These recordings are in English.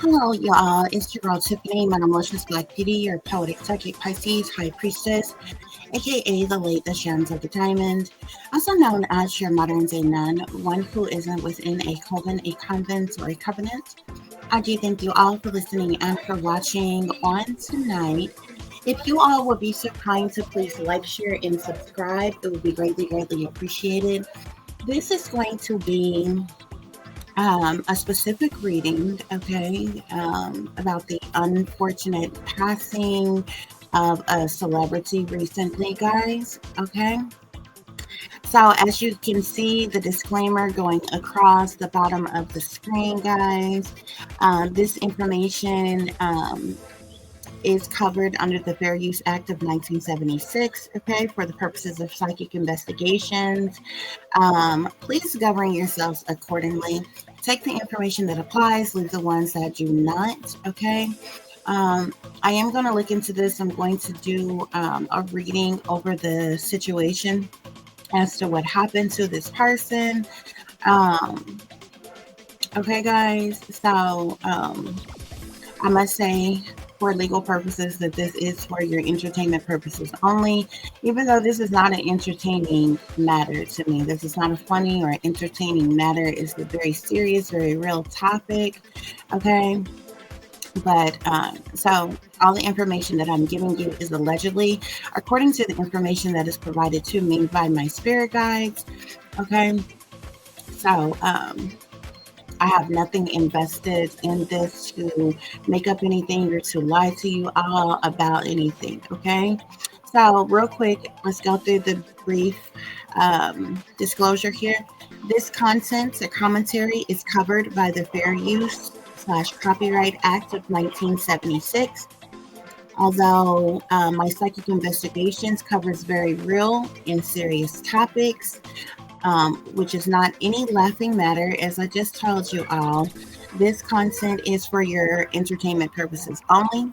Hello, y'all. It's your girl Tiffany, my malicious Black Beauty, your poetic psychic Pisces High Priestess, aka the late the Gems of the Diamond, also known as your modern day nun, one who isn't within a coven, a convent, or a covenant. I do thank you all for listening and for watching on tonight. If you all would be so kind to please like, share, and subscribe, it would be greatly, greatly appreciated. This is going to be a specific reading, okay, about the unfortunate passing of a celebrity recently, guys, okay? So, as you can see, the disclaimer going across the bottom of the screen, guys, this information is covered under the Fair Use Act of 1976, okay, for the purposes of psychic investigations. Please govern yourselves accordingly. Take the information that applies, leave the ones that do not, okay? I am going to look into this. I'm going to do a reading over the situation as to what happened to this person. Okay, guys, so I must say, for legal purposes, that this is for your entertainment purposes only, even though this is not an entertaining matter to me. This is not a funny or entertaining matter. It's a very serious, very real topic, okay? But so all the information that I'm giving you is allegedly according to the information that is provided to me by my spirit guides, okay? So I have nothing invested in this to make up anything or to lie to you all about anything, okay? So real quick, let's go through the brief disclosure here. This content or commentary is covered by the Fair Use / Copyright Act of 1976. Although my psychic investigations covers very real and serious topics, which is not any laughing matter, as I just told you all. This content is for your entertainment purposes only.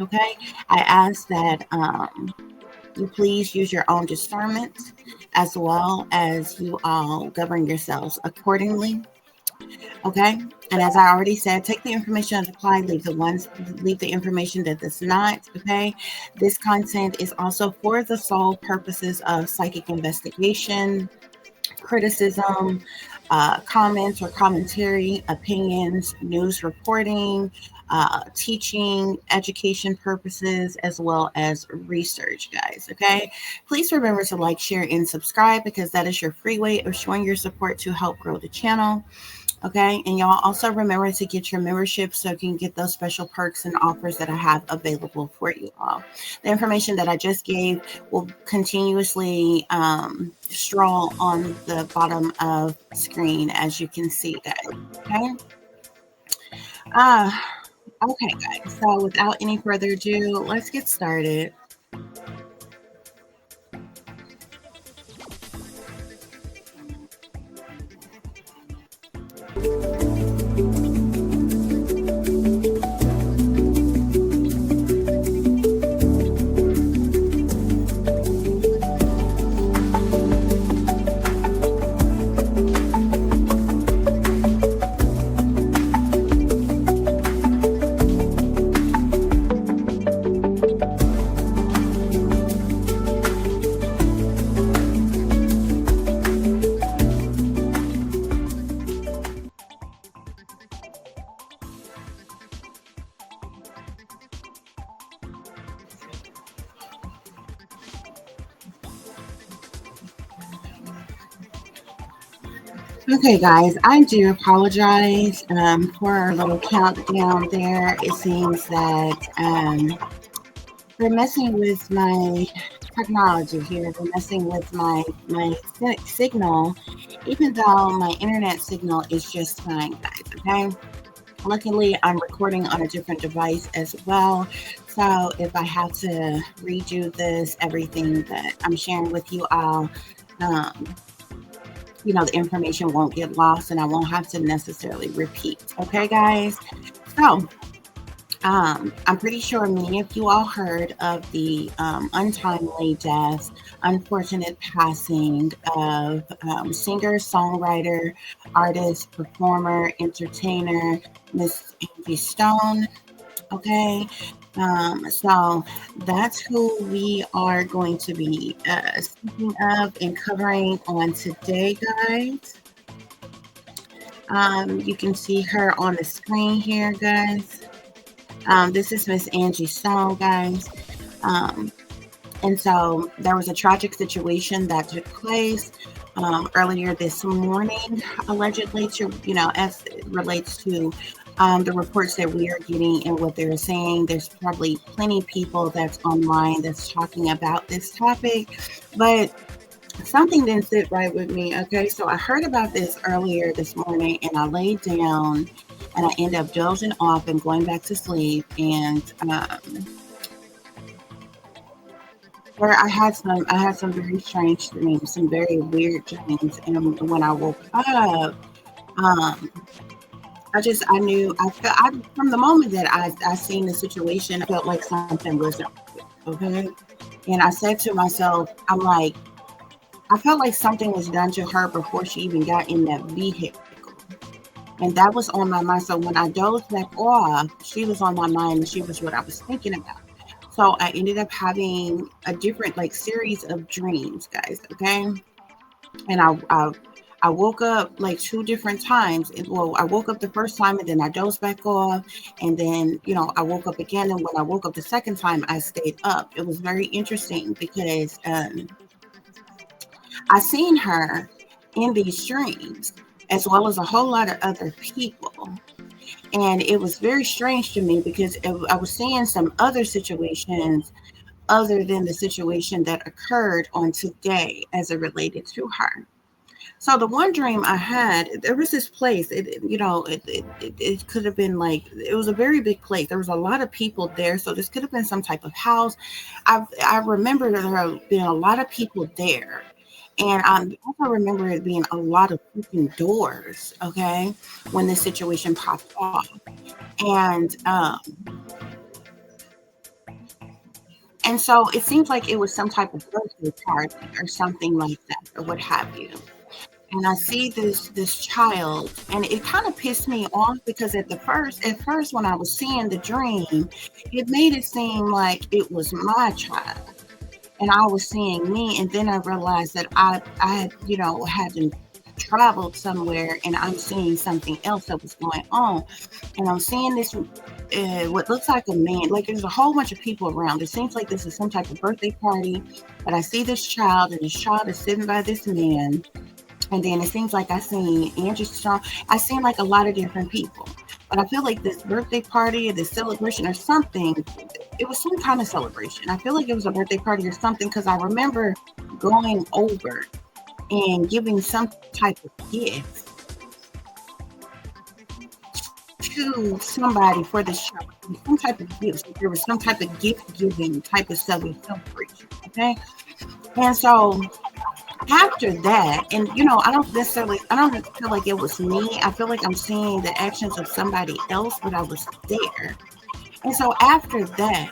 Okay, I ask that you please use your own discernment as well as you all govern yourselves accordingly. Okay, and as I already said, take the information that applies, leave the information that does not. Okay, this content is also for the sole purposes of psychic investigation, criticism, comments or commentary, opinions, news reporting, teaching, education purposes, as well as research, guys. Okay, please remember to like, share, and subscribe because that is your free way of showing your support to help grow the channel. Okay, and y'all also remember to get your membership so you can get those special perks and offers that I have available for you all. The information that I just gave will continuously stroll on the bottom of the screen, as you can see, guys. Okay. Okay, guys. So without any further ado, let's get started. Okay, guys, I do apologize for our little countdown there. It seems that they're messing with my technology here. They're messing with my signal, even though my internet signal is just fine, guys. Okay. Luckily, I'm recording on a different device as well. So if I have to redo this, everything that I'm sharing with you all, um, the information won't get lost and I won't have to necessarily repeat. Okay, guys? So I'm pretty sure many of you all heard of the untimely death, unfortunate passing of singer, songwriter, artist, performer, entertainer, Miss Angie Stone. Okay, so that's who we are going to be speaking of and covering on today, guys. You can see her on the screen here, guys. This is Miss Angie Stone, guys. Um, and so there was a tragic situation that took place earlier this morning, allegedly, as it relates to the reports that we are getting and what they're saying. There's probably plenty of people that's online that's talking about this topic, but something didn't sit right with me. Okay, so I heard about this earlier this morning, and I laid down, and I ended up dozing off and going back to sleep, and where I had some very strange dreams, some very weird dreams, and when I woke up, um, I knew from the moment that I seen the situation, I felt like something wasn't right, okay, and I said to myself, I'm like, I felt like something was done to her before she even got in that vehicle. And that was on my mind. So when I dozed back off, she was on my mind and she was what I was thinking about. So I ended up having a different like series of dreams, guys. Okay. And I woke up like two different times. Well, I woke up the first time and then I dozed back off. And then, I woke up again. And when I woke up the second time, I stayed up. It was very interesting because I seen her in these dreams, as well as a whole lot of other people. And it was very strange to me because I was seeing some other situations other than the situation that occurred on today as it related to her. So the one dream I had, there was this place. It could have been like it was a very big place. There was a lot of people there, so this could have been some type of house. I remember there being a lot of people there, and I also remember it being a lot of freaking doors. Okay, when this situation popped off, and and so it seems like it was some type of birthday party or something like that, or what have you. And I see this child, and it kind of pissed me off because at first when I was seeing the dream, it made it seem like it was my child, and I was seeing me, and then I realized that I had hadn't traveled somewhere, and I'm seeing something else that was going on, and I'm seeing this what looks like a man, like there's a whole bunch of people around. It seems like this is some type of birthday party, but I see this child, and this child is sitting by this man. And then it seems like I seen Angie Strong. I seen like a lot of different people. But I feel like this birthday party or this celebration or something, it was some kind of celebration. I feel like it was a birthday party or something because I remember going over and giving some type of gift to somebody for the show. Some type of gift. There was some type of gift giving type of celebration. Okay. And so after that, and I don't feel like it was me. I feel like I'm seeing the actions of somebody else, but I was there. And so after that,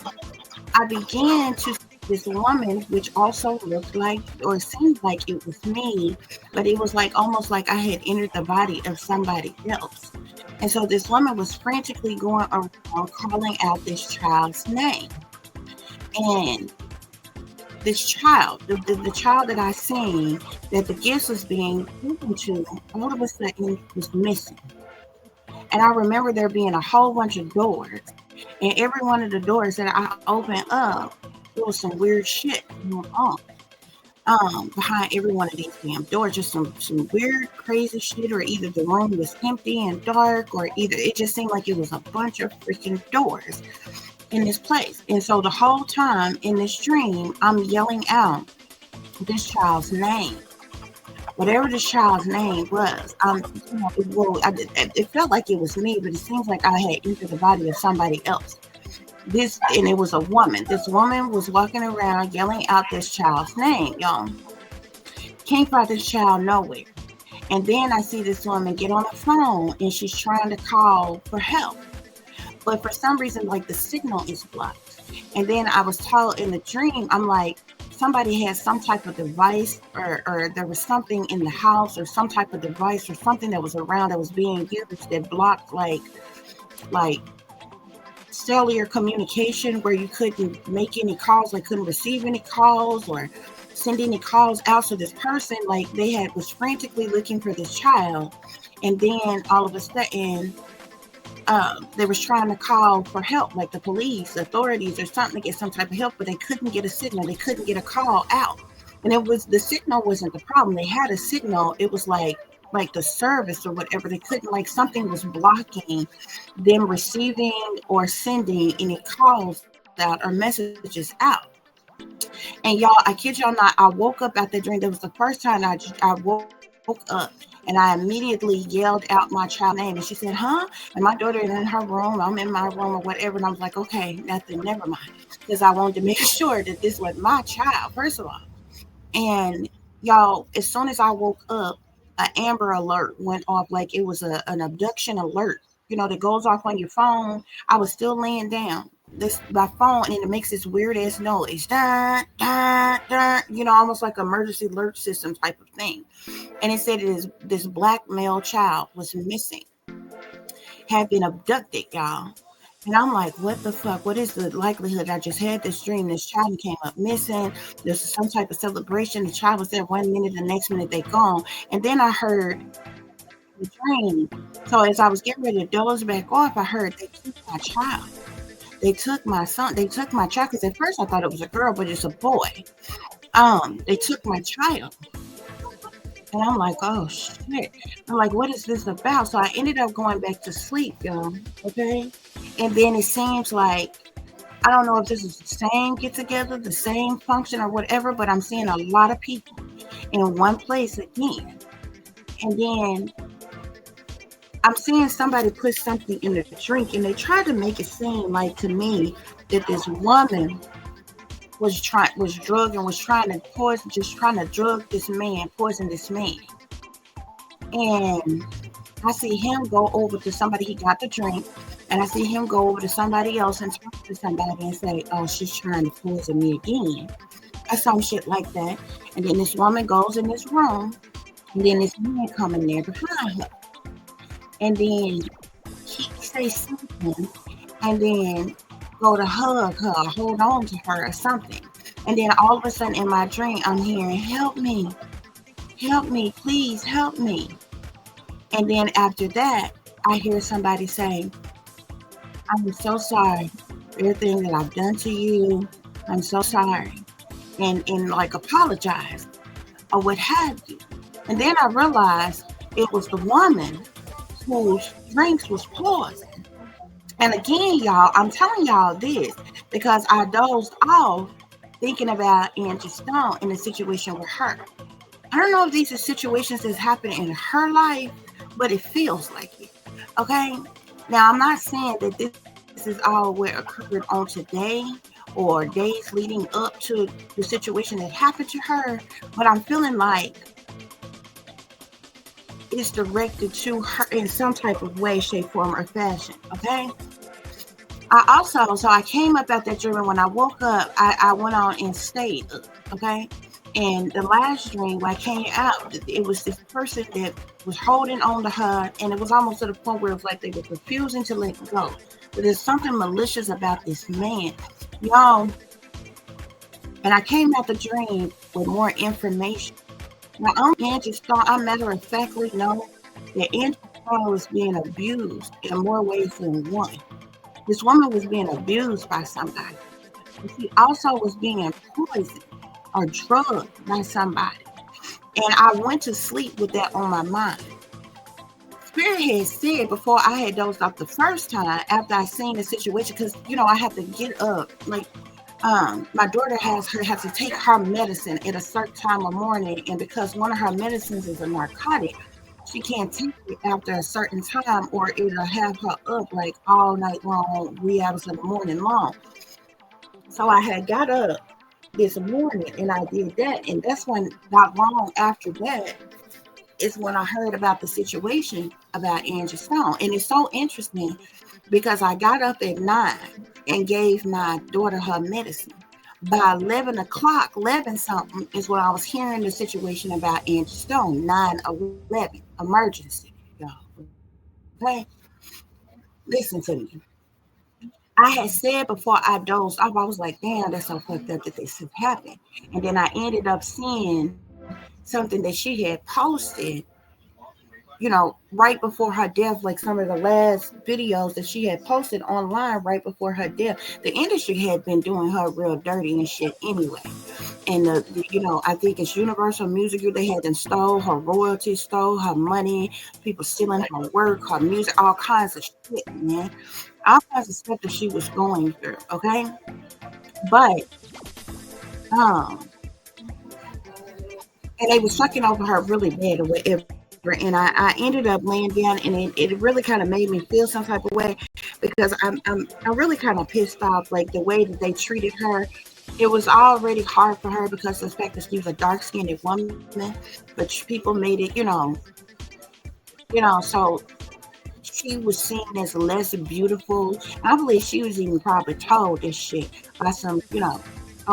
I began to see this woman, which also looked like or seemed like it was me, but it was like almost like I had entered the body of somebody else. And so this woman was frantically going around calling out this child's name. And this child, the child that I seen that the gifts was being given to, all of a sudden was missing. And I remember there being a whole bunch of doors, and every one of the doors that I opened up, there was some weird shit going on. Behind every one of these damn doors, just some weird, crazy shit, or either the room was empty and dark, or either it just seemed like it was a bunch of freaking doors in this place. And so the whole time in this dream, I'm yelling out this child's name. Whatever this child's name was, it felt like it was me, but it seems like I had entered the body of somebody else. And it was a woman. This woman was walking around yelling out this child's name, y'all. Can't find this child nowhere. And then I see this woman get on the phone and she's trying to call for help. but for some reason, like the signal is blocked. And then I was told in the dream, I'm like, somebody had some type of device, or there was something in the house, or some type of device, or something that was around that was being used that blocked like cellular communication, where you couldn't make any calls, like couldn't receive any calls or send any calls out. So this person, like they had was frantically looking for this child, and then all of a sudden they was trying to call for help, like the police, authorities, or something, to get some type of help, but they couldn't get a signal. They couldn't get a call out. And it was the signal wasn't the problem. They had a signal. It was like the service or whatever. They couldn't, like something was blocking them receiving or sending any calls out or messages out. And y'all, I kid y'all not, I woke up out that dream. That was the first time I woke up, and I immediately yelled out my child's name. And she said, huh? And my daughter is in her room. I'm in my room or whatever. And I was like, okay, nothing, never mind. Because I wanted to make sure that this was my child, first of all. And y'all, as soon as I woke up, an Amber Alert went off, like it was an abduction alert, that goes off on your phone. I was still laying down. This my phone, and it makes this weird ass noise, dun, dun, dun, almost like emergency alert system type of thing. And it said this black male child was missing, had been abducted, y'all. And I'm like, what the fuck? What is the likelihood? I just had this dream. This child came up missing. There's some type of celebration. The child was there 1 minute, the next minute they gone. And then I heard the dream. So as I was getting ready to doze back off, I heard they took my child. They took my son. They took my child, because at first I thought it was a girl, but it's a boy. They took my child. And I'm like, oh shit. I'm like, what is this about? So I ended up going back to sleep, y'all. Okay. And then it seems like, I don't know if this is the same get together, the same function or whatever, but I'm seeing a lot of people in one place again. And then I'm seeing somebody put something in the drink, and they tried to make it seem like to me that this woman was drugged and was trying to poison, just trying to drug this man, poison this man. And I see him go over to somebody, he got the drink, and I see him go over to somebody else and talk to somebody and say, oh, she's trying to poison me again. Or some shit like that. And then this woman goes in this room, and then this man coming there behind her. And then he says something, and then go to hug her, hold on to her or something. And then all of a sudden in my dream, I'm hearing, help me, please help me. And then after that, I hear somebody say, I'm so sorry for everything that I've done to you. I'm so sorry. And like apologize or what have you. And then I realized it was the woman whose drinks was poison. And again, y'all, I'm telling y'all this because I dozed off thinking about Angie Stone in a situation with her. I don't know if these are situations that's happening in her life, but it feels like it. Okay? Now, I'm not saying that this is all what occurred on today or days leading up to the situation that happened to her, but I'm feeling like it's directed to her in some type of way, shape, form, or fashion. Okay? I came up out that dream, and when I woke up, I went on and stayed up. Okay? And the last dream, when I came out, it was this person that was holding on to her, and it was almost to the point where it was like they were refusing to let go. But there's something malicious about this man, y'all. And I came out the dream with more information. Now, Angie Stone, I matter of factly know that Angie Stone was being abused in more ways than one. This woman was being abused by somebody. And she also was being poisoned or drugged by somebody. And I went to sleep with that on my mind. Spirit had said before I had dozed off the first time after I seen the situation, because I have to get up. Like my daughter has to take her medicine at a certain time of morning, and because one of her medicines is a narcotic, she can't take it after a certain time, or it'll have her up like all night long, 3 hours of the morning long. So I had got up this morning and I did that, and that's when, not long after that, is when I heard about the situation about Angie Stone. And it's so interesting because I got up at 9 and gave my daughter her medicine. By 11 o'clock, 11 something is when I was hearing the situation about Angie Stone, 9/11, emergency, y'all. Okay? Listen to me. I had said before I dozed off, I was like, damn, that's so fucked up that this happened. And then I ended up seeing something that she had posted, right before her death, like some of the last videos that she had posted online right before her death. The industry had been doing her real dirty and shit anyway. And I think it's Universal Music Group. They had them stole her royalties, stole her money, people stealing her work, her music, all kinds of shit, man. All kinds of stuff that she was going through. Okay, but um, and they was sucking over her really bad or whatever. And I ended up laying down, and it really kind of made me feel some type of way because I'm really kind of pissed off, like the way that they treated her. It was already hard for her because of the fact that she was a dark skinned woman, but people made it, so she was seen as less beautiful. I believe she was even probably told this shit by some,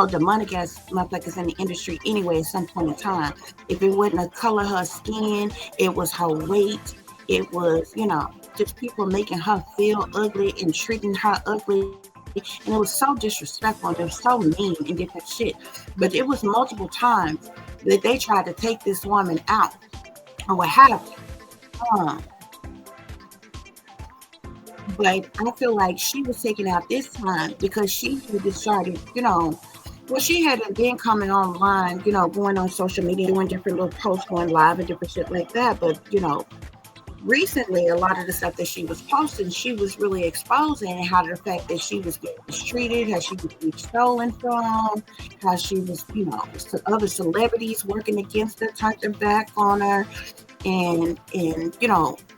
demonic ass motherfuckers in the industry anyway at some point in time. If it wasn't the color of her skin, it was her weight. It was, just people making her feel ugly and treating her ugly. And it was so disrespectful. And it was so mean and different shit. But it was multiple times that they tried to take this woman out or what have you. But I feel like she was taken out this time because she decided, well, she had been coming online, going on social media, doing different little posts, going live and different shit like that. But, recently, a lot of the stuff that she was posting, she was really exposing how the fact that she was getting mistreated, how she was being stolen from, how she was, other celebrities working against her, turned their back on her, and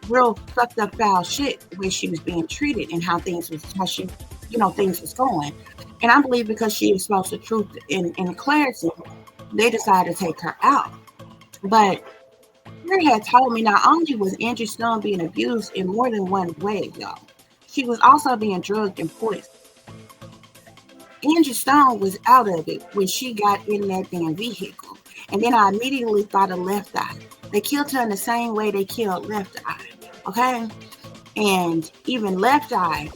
real fucked up foul shit the way she was being treated and things was going. And I believe because she exposed the truth and clarity, they decided to take her out. But Mary had told me not only was Angie Stone being abused in more than one way, y'all, she was also being drugged and poisoned. Angie Stone was out of it when she got in that damn vehicle. And then I immediately thought of Left Eye. They killed her in the same way they killed Left Eye. Okay? And even Left Eye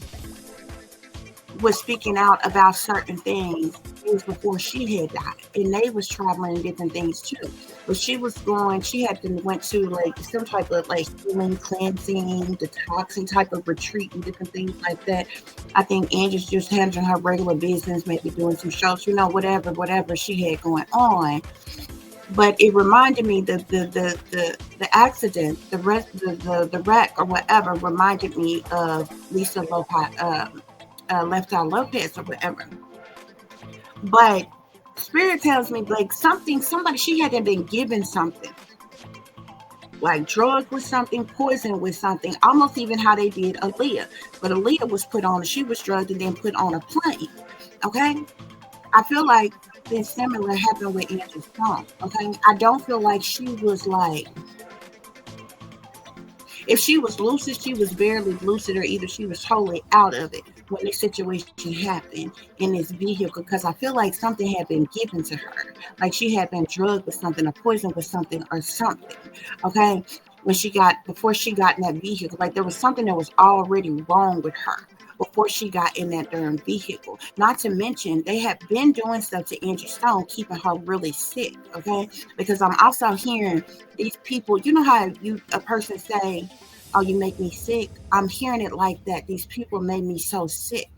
was speaking out about certain things before she had died, and they was traveling different things too. But she went to like some type of like healing, cleansing, detoxing type of retreat and different things like that. I think Angie's just handling her regular business, maybe doing some shows, whatever she had going on. But it reminded me the accident, the wreck or whatever reminded me of Lisa Left Eye Lopez or whatever. But Spirit tells me like somebody, she hadn't been given something. Like drugged with something, poisoned with something, almost even how they did Aaliyah. But Aaliyah she was drugged and then put on a plane. Okay? I feel like this similar happened with Angie Stone. Okay? I don't feel like she was like, if she was lucid, she was barely lucid, or either she was totally out of it when this situation happened in this vehicle, because I feel like something had been given to her. Like she had been drugged with something or poisoned with something or something. Okay? Before she got in that vehicle, like there was something that was already wrong with her before she got in that darn vehicle. Not to mention, they had been doing stuff to Angie Stone, keeping her really sick, okay? Because I'm also hearing these people, you know how a person say, oh, you make me sick? I'm hearing it like that. These people made me so sick.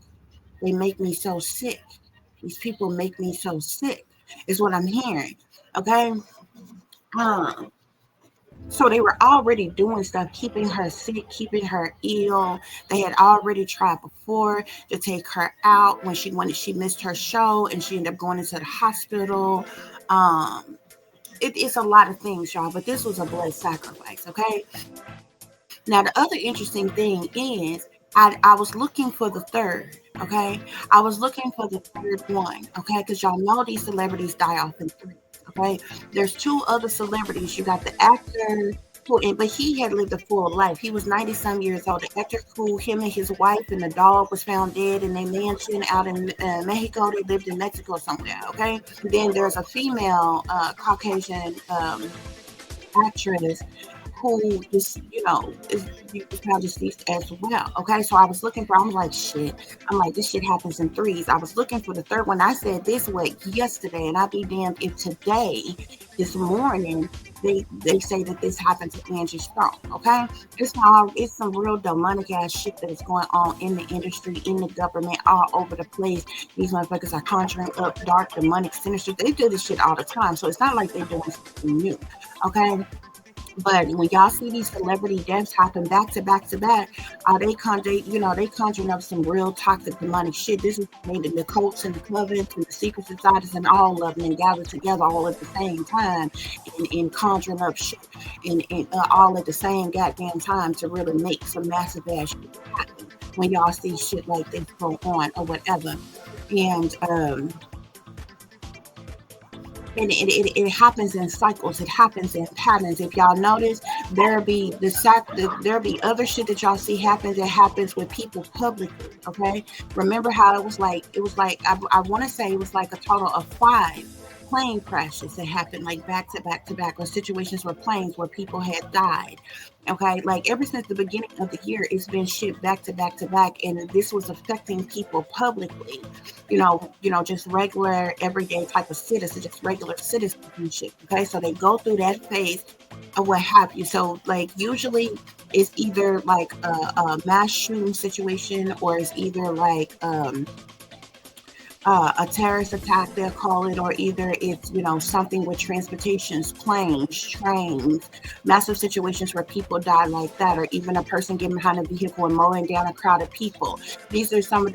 They make me so sick. These people make me so sick, is what I'm hearing, okay? So they were already doing stuff, keeping her sick, keeping her ill. They had already tried before to take her out when she missed her show and she ended up going into the hospital. It's a lot of things, y'all, but this was a blood sacrifice, okay? Now, the other interesting thing is I was looking for the third, okay? I was looking for the third one, okay? Because y'all know these celebrities die off in three. Okay, there's two other celebrities. You got the actor But he had lived a full life. He was 90 some years old. The actor who him and his wife and the dog was found dead in their mansion out in Mexico. They lived in Mexico somewhere. Okay. Then there's a female Caucasian actress who is, is now deceased as well. Okay, so I was looking for. I'm like, shit. I'm like, this shit happens in threes. I was looking for the third one. I said this way yesterday, and I'd be damned if today, this morning, they say that this happened to Angie Stone. Okay, it's some real demonic ass shit that is going on in the industry, in the government, all over the place. These motherfuckers are conjuring up dark, demonic, sinister. They do this shit all the time, so it's not like they're doing something new. Okay. But when y'all see these celebrity deaths happen back to back to back, they conjuring up some real toxic demonic shit. This is made the cults and the covens and the secret societies and all of them and gathered together all at the same time and conjuring up shit and all at the same goddamn time to really make some massive ass shit happen when y'all see shit like this go on or whatever. And it happens in cycles. It happens in patterns. If y'all notice, there'll be other shit that y'all see happens. It happens with people publicly. Okay, remember how it was like I want to say it was like a total of 5 plane crashes that happened like back to back to back, or situations where planes where people had died. Okay, like ever since the beginning of the year, it's been shit back to back to back, and this was affecting people publicly. Just regular, everyday type of citizens, just regular citizenship. Okay, so they go through that phase or what have you. So, like, usually it's either like a mass shooting situation, or it's either like a terrorist attack, they'll call it, or either it's, something with transportations, planes, trains, massive situations where people die like that, or even a person getting behind a vehicle and mowing down a crowd of people. They use some of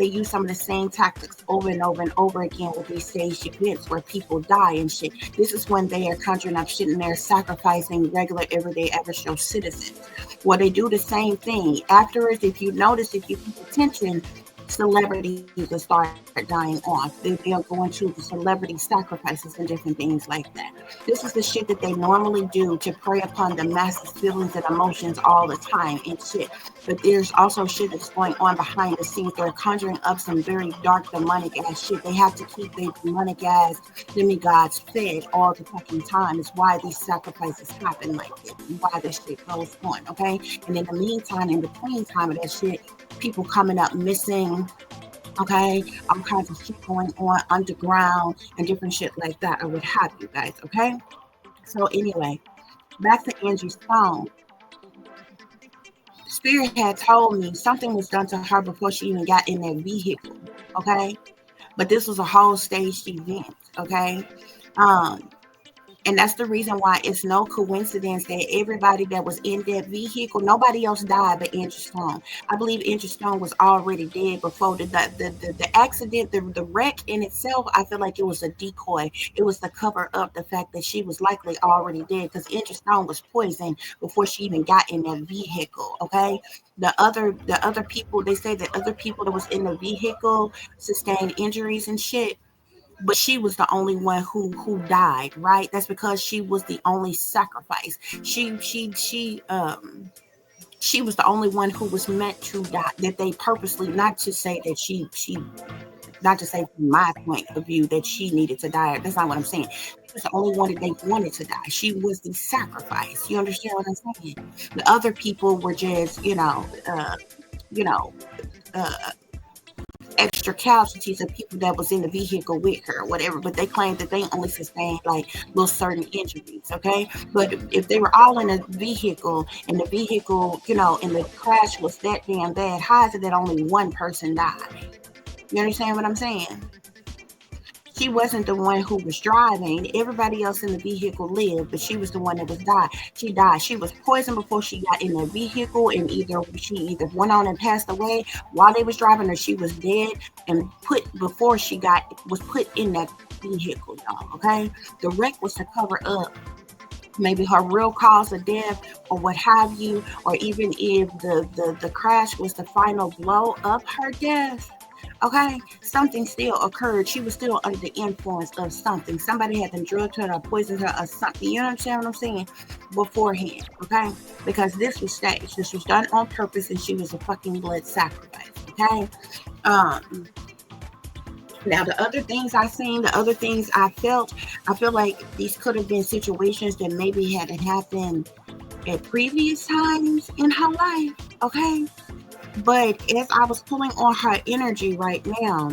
the same tactics over and over and over again with these staged events where people die and shit. This is when they are conjuring up shit and they're sacrificing regular, everyday, average Joe citizens. Well, they do the same thing. Afterwards, if you pay attention, celebrities will start dying off. They'll go into the celebrity sacrifices and different things like that. This is the shit that they normally do to prey upon the masses' feelings and emotions all the time and shit. But there's also shit that's going on behind the scenes. They're conjuring up some very dark, demonic ass shit. They have to keep their demonic ass demigods fed all the fucking time. It's why these sacrifices happen like this and why this shit goes on, okay? And in the meantime, in between time of that shit, people coming up missing, okay, all kinds of shit going on underground and different shit like that, or what have you guys, okay? So anyway, back to Angie Stone. Spirit had told me something was done to her before she even got in that vehicle, okay? But this was a whole staged event, okay? And that's the reason why it's no coincidence that everybody that was in that vehicle, nobody else died but Angie Stone. I believe Angie Stone was already dead before the accident, the wreck in itself. I feel like it was a decoy. It was to cover up the fact that she was likely already dead, because Angie Stone was poisoned before she even got in that vehicle. Okay, the other people, they say that other people that was in the vehicle sustained injuries and shit. But she was the only one who died, right? That's because she was the only sacrifice. She was the only one who was meant to die. That they purposely, not to say that not to say from my point of view that she needed to die. That's not what I'm saying. She was the only one that they wanted to die. She was the sacrifice. You understand what I'm saying? The other people were just, extra casualties of people that was in the vehicle with her or whatever, but they claimed that they only sustained like little certain injuries, okay? But if they were all in a vehicle and the vehicle, and the crash was that damn bad, how is it that only one person died? You understand what I'm saying? She wasn't the one who was driving. Everybody else in the vehicle lived, but she was the one that was died. She died. She was poisoned before she got in the vehicle, and she went on and passed away while they was driving, or she was dead and was put in that vehicle, y'all. Okay, the wreck was to cover up maybe her real cause of death or what have you, or even if the crash was the final blow of her death. Okay, something still occurred. She was still under the influence of something. Somebody had been drugged her or poisoned her or something. You understand what I'm saying? Beforehand, okay? Because this was staged. This was done on purpose, and she was a fucking blood sacrifice. Okay. Um. Now the other things I seen, the other things I felt, I feel like these could have been situations that maybe had happened at previous times in her life. Okay. But as I was pulling on her energy right now,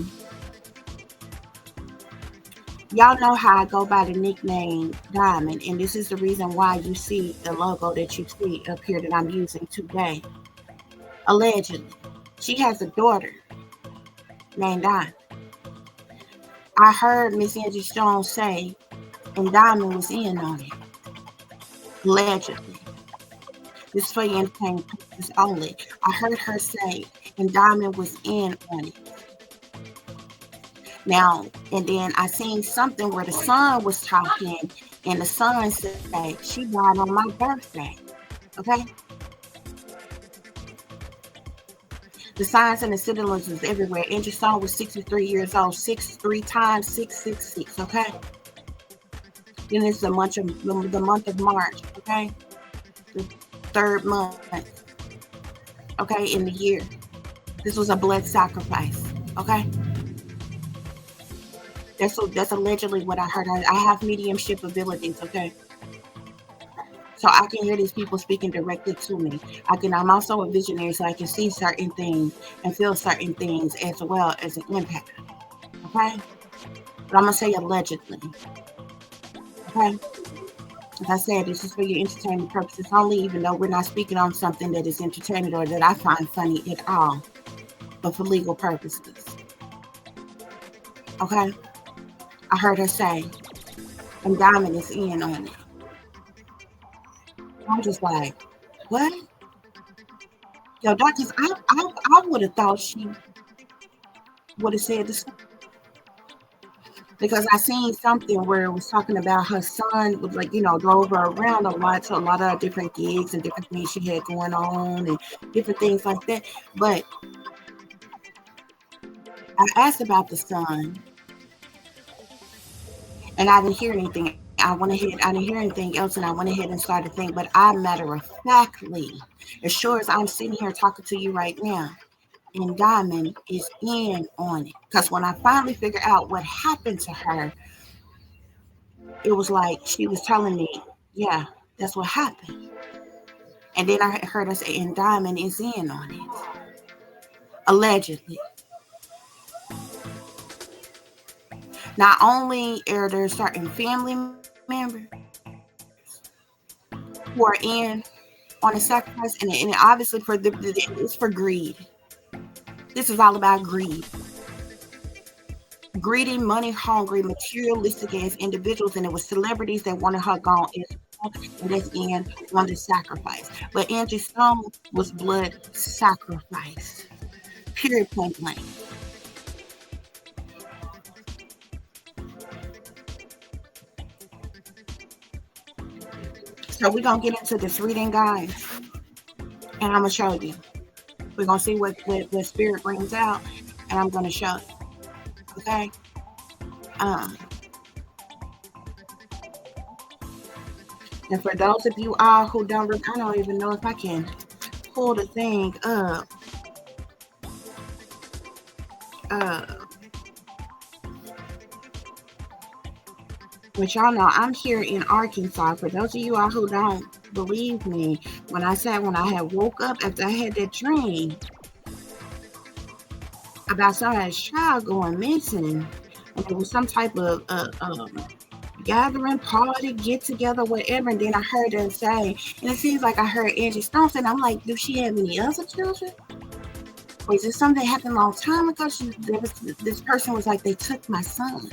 y'all know how I go by the nickname Diamond, and this is the reason why you see the logo that you see up here that I'm using today. Allegedly, she has a daughter named Diamond. I heard Miss Angie Stone say, and Diamond was in on it. Allegedly. This is for your entertainment purposes only. I heard her say, and Diamond was in on it. Now, and then I seen something where the son was talking, and the son said, she died on my birthday. Okay? The signs and the citizens was everywhere. Angie Stone was 63 years old, 6 3 times 666. Okay? Then it's the month of March. Okay? The third month. Okay? In the year. This was a blood sacrifice. Okay? That's allegedly what I heard. I have mediumship abilities, okay? So I can hear these people speaking directly to me. I'm also a visionary, so I can see certain things and feel certain things as well as an impact. Okay? But I'm gonna say allegedly. Okay? As I said, this is for your entertainment purposes only, even though we're not speaking on something that is entertaining or that I find funny at all, but for legal purposes. Okay? I heard her say, and Diamond is in on it. I'm just like, what? Yo, doctors, I would have thought she would have said this because I seen something where it was talking about her son was like, drove her around a lot to a lot of different gigs and different things she had going on and different things like that. But I asked about the son and I didn't hear anything. I didn't hear anything else, and I went ahead and started thinking. But I matter of factly, as sure as I'm sitting here talking to you right now, and Diamond is in on it. Because when I finally figured out what happened to her, it was like she was telling me, yeah, that's what happened. And then I heard her say, and Diamond is in on it. Allegedly. Not only are there certain family members who are in on a sacrifice, and obviously it's for greed. This is all about greed. Greedy, money hungry, materialistic as individuals, and it was celebrities that wanted her gone as well, and that's in on the sacrifice. But Angie Stone was blood sacrifice. Period, point blank. So we're gonna get into this reading, guys, and I'm gonna show you. We're gonna see what spirit brings out, and I'm gonna show you. Okay. And for those of you all who don't, I don't even know if I can pull the thing up. But y'all know I'm here in Arkansas. For those of you all who don't believe me, when I had woke up after I had that dream about somebody's child going missing, and it was some type of gathering, party, get together, whatever. And then I heard her say, and it seems like I heard Angie Stone say, and I'm like, do she have any other children? Or is this something that happened a long time ago? This person was like, they took my son.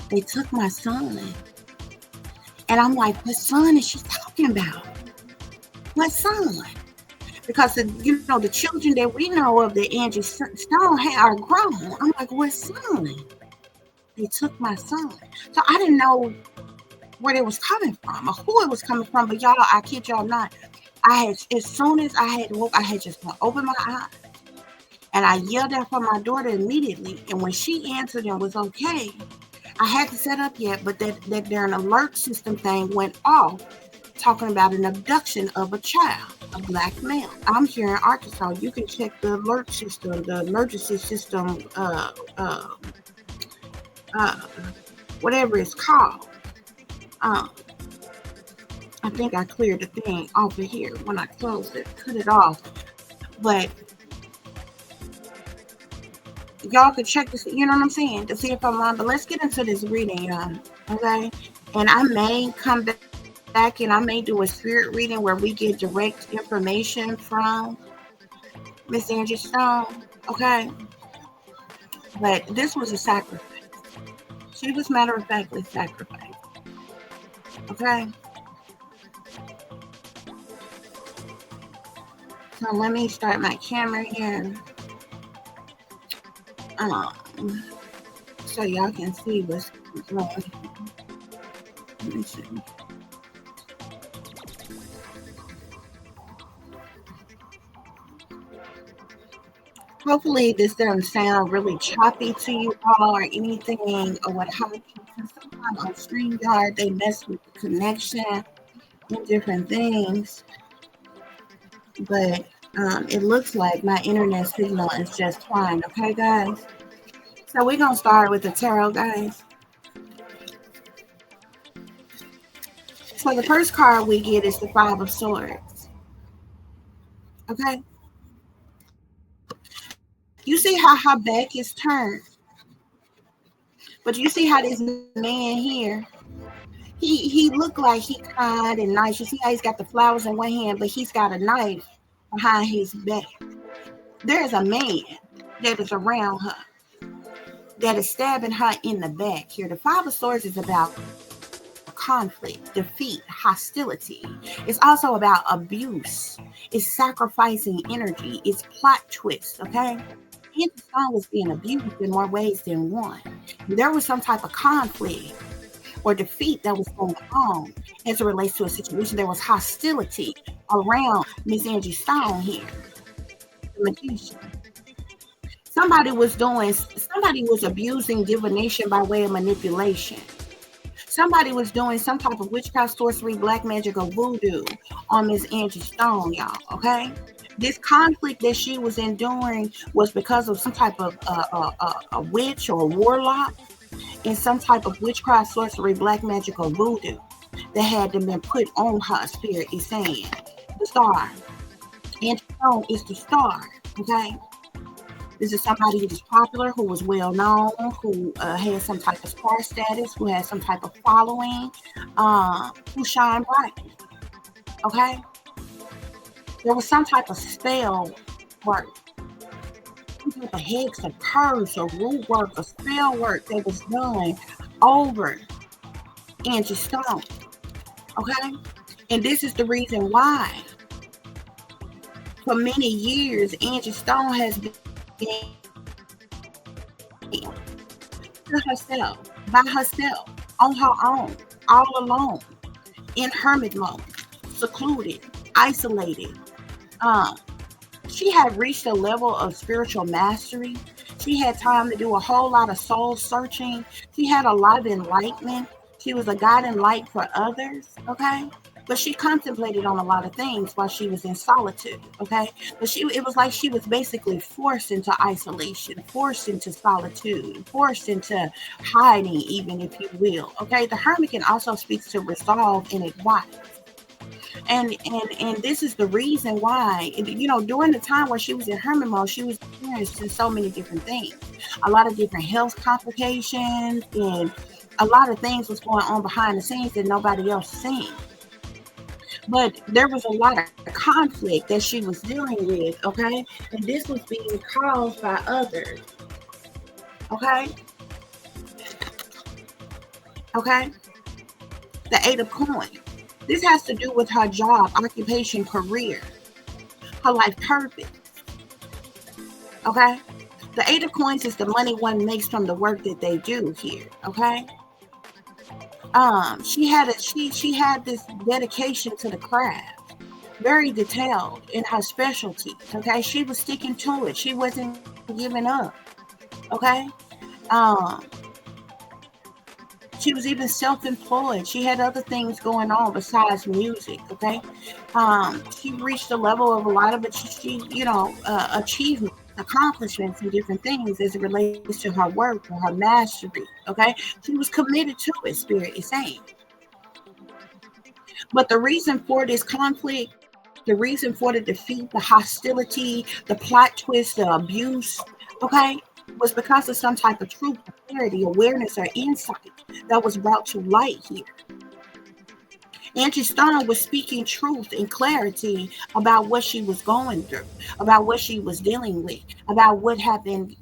They took my son. And I'm like, what son is she talking about? What son? Because the children that we know of that Angie Stone had are grown. I'm like, what son? They took my son. So I didn't know where it was coming from or who it was coming from. But y'all, I kid y'all not. As soon as I had woke, I had just opened my eyes. And I yelled out for my daughter immediately. And when she answered and was okay, I hadn't set up yet, but that their alert system thing went off, talking about an abduction of a child, a black male. I'm here in Arkansas. You can check the alert system, the emergency system, uh, whatever it's called. Um, I think I cleared the thing off of here when I closed it, cut it off. But y'all could check this, you know what I'm saying, to see if I'm wrong. But let's get into this reading, y'all. Okay? And I may come back and I may do a spirit reading where we get direct information from Miss Angie Stone. Okay? But this was a sacrifice. She was matter of factly sacrificed. Okay? So let me start my camera here. So y'all can see what's going on. Let me see. Hopefully this doesn't sound really choppy to you all or anything or what have you. Sometimes on StreamYard they mess with the connection and different things. But it looks like my internet signal is just fine. Okay, guys? So we're going to start with the tarot, guys. So the first card we get is the Five of Swords. Okay? You see how her back is turned. But you see how this man here, he looked like he kind and nice. You see how he's got the flowers in one hand, but he's got a knife behind his back. There's a man that is around her that is stabbing her in the back here. The Five of Swords is about conflict, defeat, hostility. It's also about abuse. It's sacrificing energy. It's plot twists, okay? Angie Stone was being abused in more ways than one. There was some type of conflict or defeat that was going on as it relates to a situation. There was hostility around Miss Angie Stone here, the magician. Somebody was abusing divination by way of manipulation. Somebody was doing some type of witchcraft, sorcery, black magic, or voodoo on Miss Angie Stone, y'all, okay? This conflict that she was enduring was because of some type of a witch or a warlock and some type of witchcraft, sorcery, black magic, or voodoo that had been put on her. Spirit is saying the star. Angie Stone is the star, okay? This is somebody who was popular, who was well known, who had some type of star status, who had some type of following, who shined bright. Okay? There was some type of spell work, some type of hex or curse or root work or spell work that was done over Angie Stone. Okay? And this is the reason why, for many years, Angie Stone has been to herself, by herself, on her own, all alone, in hermit mode, secluded, isolated. She had reached a level of spiritual mastery. She had time to do a whole lot of soul searching. She had a lot of enlightenment. She was a guiding light for others, okay? But she contemplated on a lot of things while she was in solitude, okay? But it was like she was basically forced into isolation, forced into solitude, forced into hiding, even, if you will, okay? The hermit can also speak to resolve and advice. And this is the reason why, you know, during the time where she was in hermit mode, she was experiencing so many different things, a lot of different health complications, and a lot of things was going on behind the scenes that nobody else seen. But there was a lot of conflict that she was dealing with, okay? And this was being caused by others, okay? Okay? The Eight of Coins. This has to do with her job, occupation, career, her life purpose, okay? The Eight of Coins is the money one makes from the work that they do here, okay? She had this dedication to the craft very detailed in her specialty. Okay, she was sticking to it. She wasn't giving up. Okay, um, she was even self-employed. She had other things going on besides music. Okay, she reached a level of a lot of it. Achievements, accomplishments, and different things as it relates to her work or her mastery. Okay, she was committed to it. Spirit is saying. But the reason for this conflict, the reason for the defeat, the hostility, the plot twist, the abuse, okay, was because of some type of truth, clarity, awareness, or insight that was brought to light here. Angie Stone was speaking truth and clarity about what she was going through, about what she was dealing with, about what happening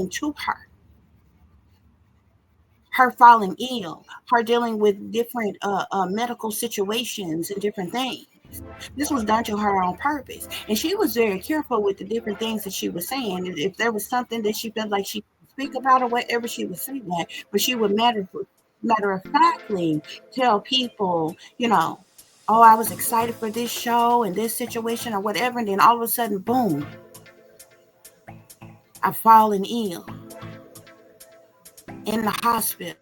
to her falling ill, her dealing with different medical situations and different things. This was done to her on purpose. And she was very careful with the different things that she was saying. If there was something that she felt like she could speak about or whatever, she would say that. But she would matter of factly tell people, oh, I was excited for this show and this situation or whatever. And then all of a sudden, boom, I've fallen ill in the hospital,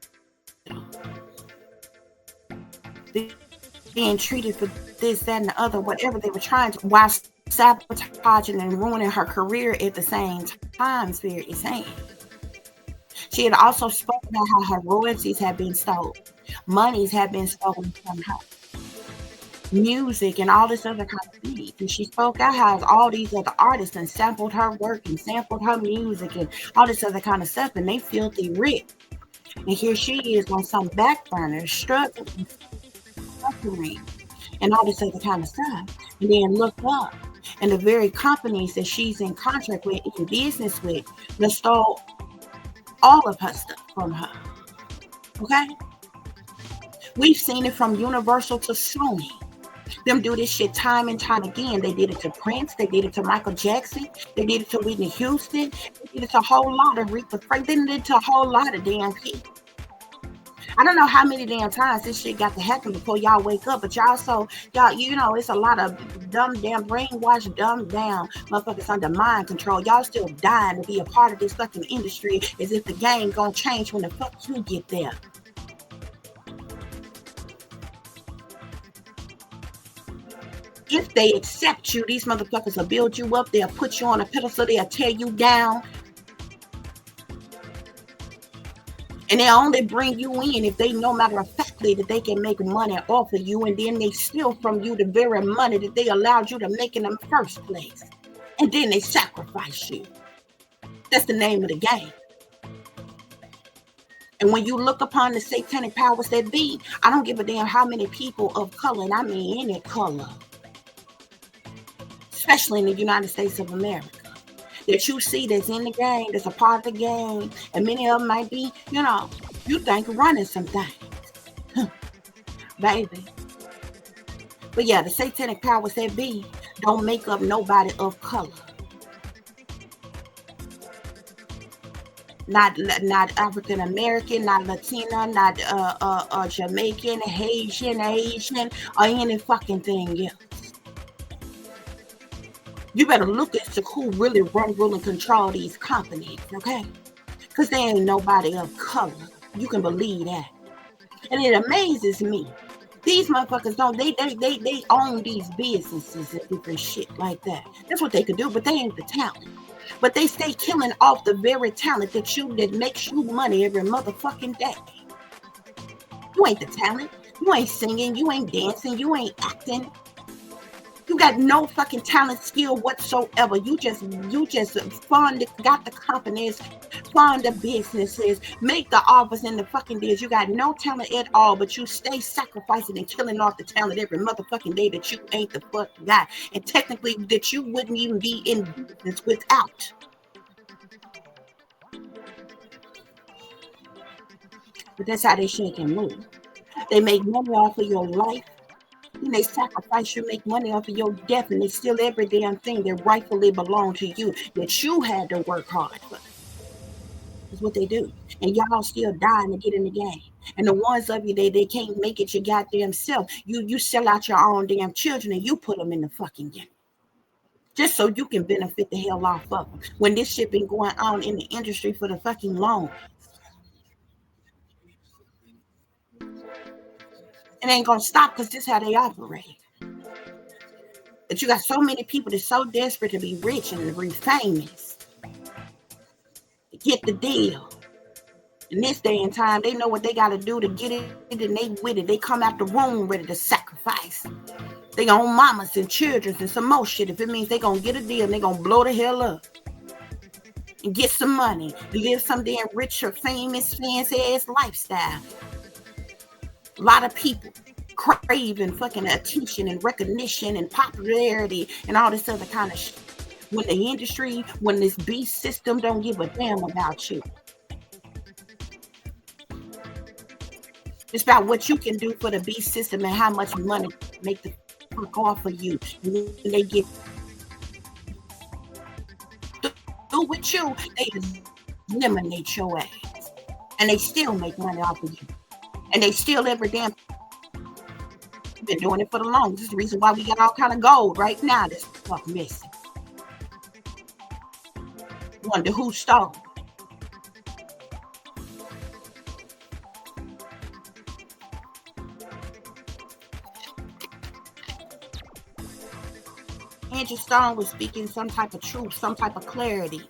being treated for this, that, and the other, whatever they were trying to, while sabotaging and ruining her career at the same time, Spirit is saying. She had also spoken about how her royalties had been stolen, monies had been stolen from her, music, and all this other kind of things. And she spoke out how all these other artists and sampled her work and sampled her music and all this other kind of stuff, and they filthy rich. And here she is on some back burner, struggling, suffering, and all this other kind of stuff. And then look up, and the very companies that she's in contract with, in business with, that stole all of her stuff from her. Okay? We've seen it from Universal to Sony. Them do this shit time and time again. They did it to Prince. They did it to Michael Jackson. They did it to Whitney Houston. They did it to a whole lot of Aretha Franklin. They did it to a whole lot of damn people. I don't know how many damn times this shit got to happen before y'all wake up, but y'all, it's a lot of dumb damn brainwashed, dumb down motherfuckers under mind control. Y'all still dying to be a part of this fucking industry as if the game gonna change when the fuck you get there. If they accept you, these motherfuckers will build you up. They'll put you on a pedestal. They'll tear you down. And they'll only bring you in if they know matter of factly that they can make money off of you. And then they steal from you the very money that they allowed you to make in the first place. And then they sacrifice you. That's the name of the game. And when you look upon the satanic powers that be, I don't give a damn how many people of color, and I mean any color, especially in the United States of America, that you see that's in the game, that's a part of the game, and many of them might be, you think running some things. Baby. But yeah, the satanic powers that be don't make up nobody of color. Not African American, not Latina, not Jamaican, Haitian, or any fucking thing else. You better look at who really rule and control these companies, okay? Because they ain't nobody of color. You can believe that. And it amazes me. These motherfuckers they own these businesses and different shit like that. That's what they could do, but they ain't the talent. But they stay killing off the very talent that makes you money every motherfucking day. You ain't the talent. You ain't singing. You ain't dancing. You ain't acting. You got no fucking talent, skill whatsoever. You just got the companies, fund the businesses, make the offers and the fucking deals. You got no talent at all, but you stay sacrificing and killing off the talent every motherfucking day that you ain't the fuck guy. And technically that you wouldn't even be in business without. But that's how they shake and move. They make money off of your life. And they sacrifice you, make money off of your death, and they steal every damn thing that rightfully belonged to you, that you had to work hard for. That's what they do. And y'all still dying to get in the game. And the ones of you they can't make it your goddamn self. You sell out your own damn children and you put them in the fucking game. Just so you can benefit the hell off of them. When this shit been going on in the industry for the fucking long. It ain't gonna stop because this is how they operate. But you got so many people that's so desperate to be rich and to be famous. To get the deal. In this day and time, they know what they got to do to get it, and they with it. They come out the womb ready to sacrifice. They own mamas and children and some more shit. If it means they gonna get a deal and they gonna blow the hell up and get some money, live some damn rich or famous, fancy ass lifestyle. A lot of people craving fucking attention and recognition and popularity and all this other kind of shit. When the industry, when this beast system don't give a damn about you. It's about what you can do for the beast system and how much money make the fuck off of you. And when they get through with you, they eliminate your ass. And they still make money off of you. And they still every damn been doing it for the longest. This is the reason why we got all kind of gold right now. This fuck missing. Wonder who stole. Angie Stone was speaking some type of truth, some type of clarity,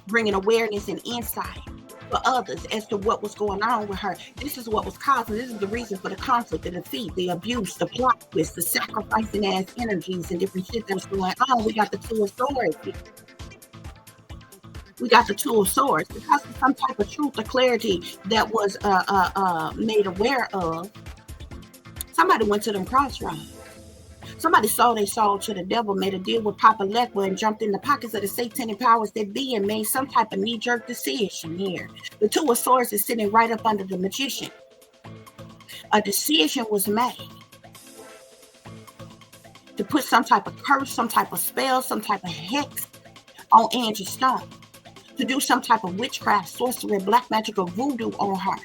bringing awareness and insight for others as to what was going on with her. This is what was causing. This is the reason for the conflict, the defeat, the abuse, the plot twist, the sacrificing ass energies and different shit that's going on. We got the Two of Swords. We got the Two of Swords because of some type of truth or clarity that was made aware of. Somebody went to them crossroads. Somebody sold their soul to the devil, made a deal with Papa Lekwa, and jumped in the pockets of the satanic powers that be and made some type of knee-jerk decision here. The Two of Swords is sitting right up under the magician. A decision was made to put some type of curse, some type of spell, some type of hex on Angie Stone. To do some type of witchcraft, sorcery, black magic, or voodoo on her.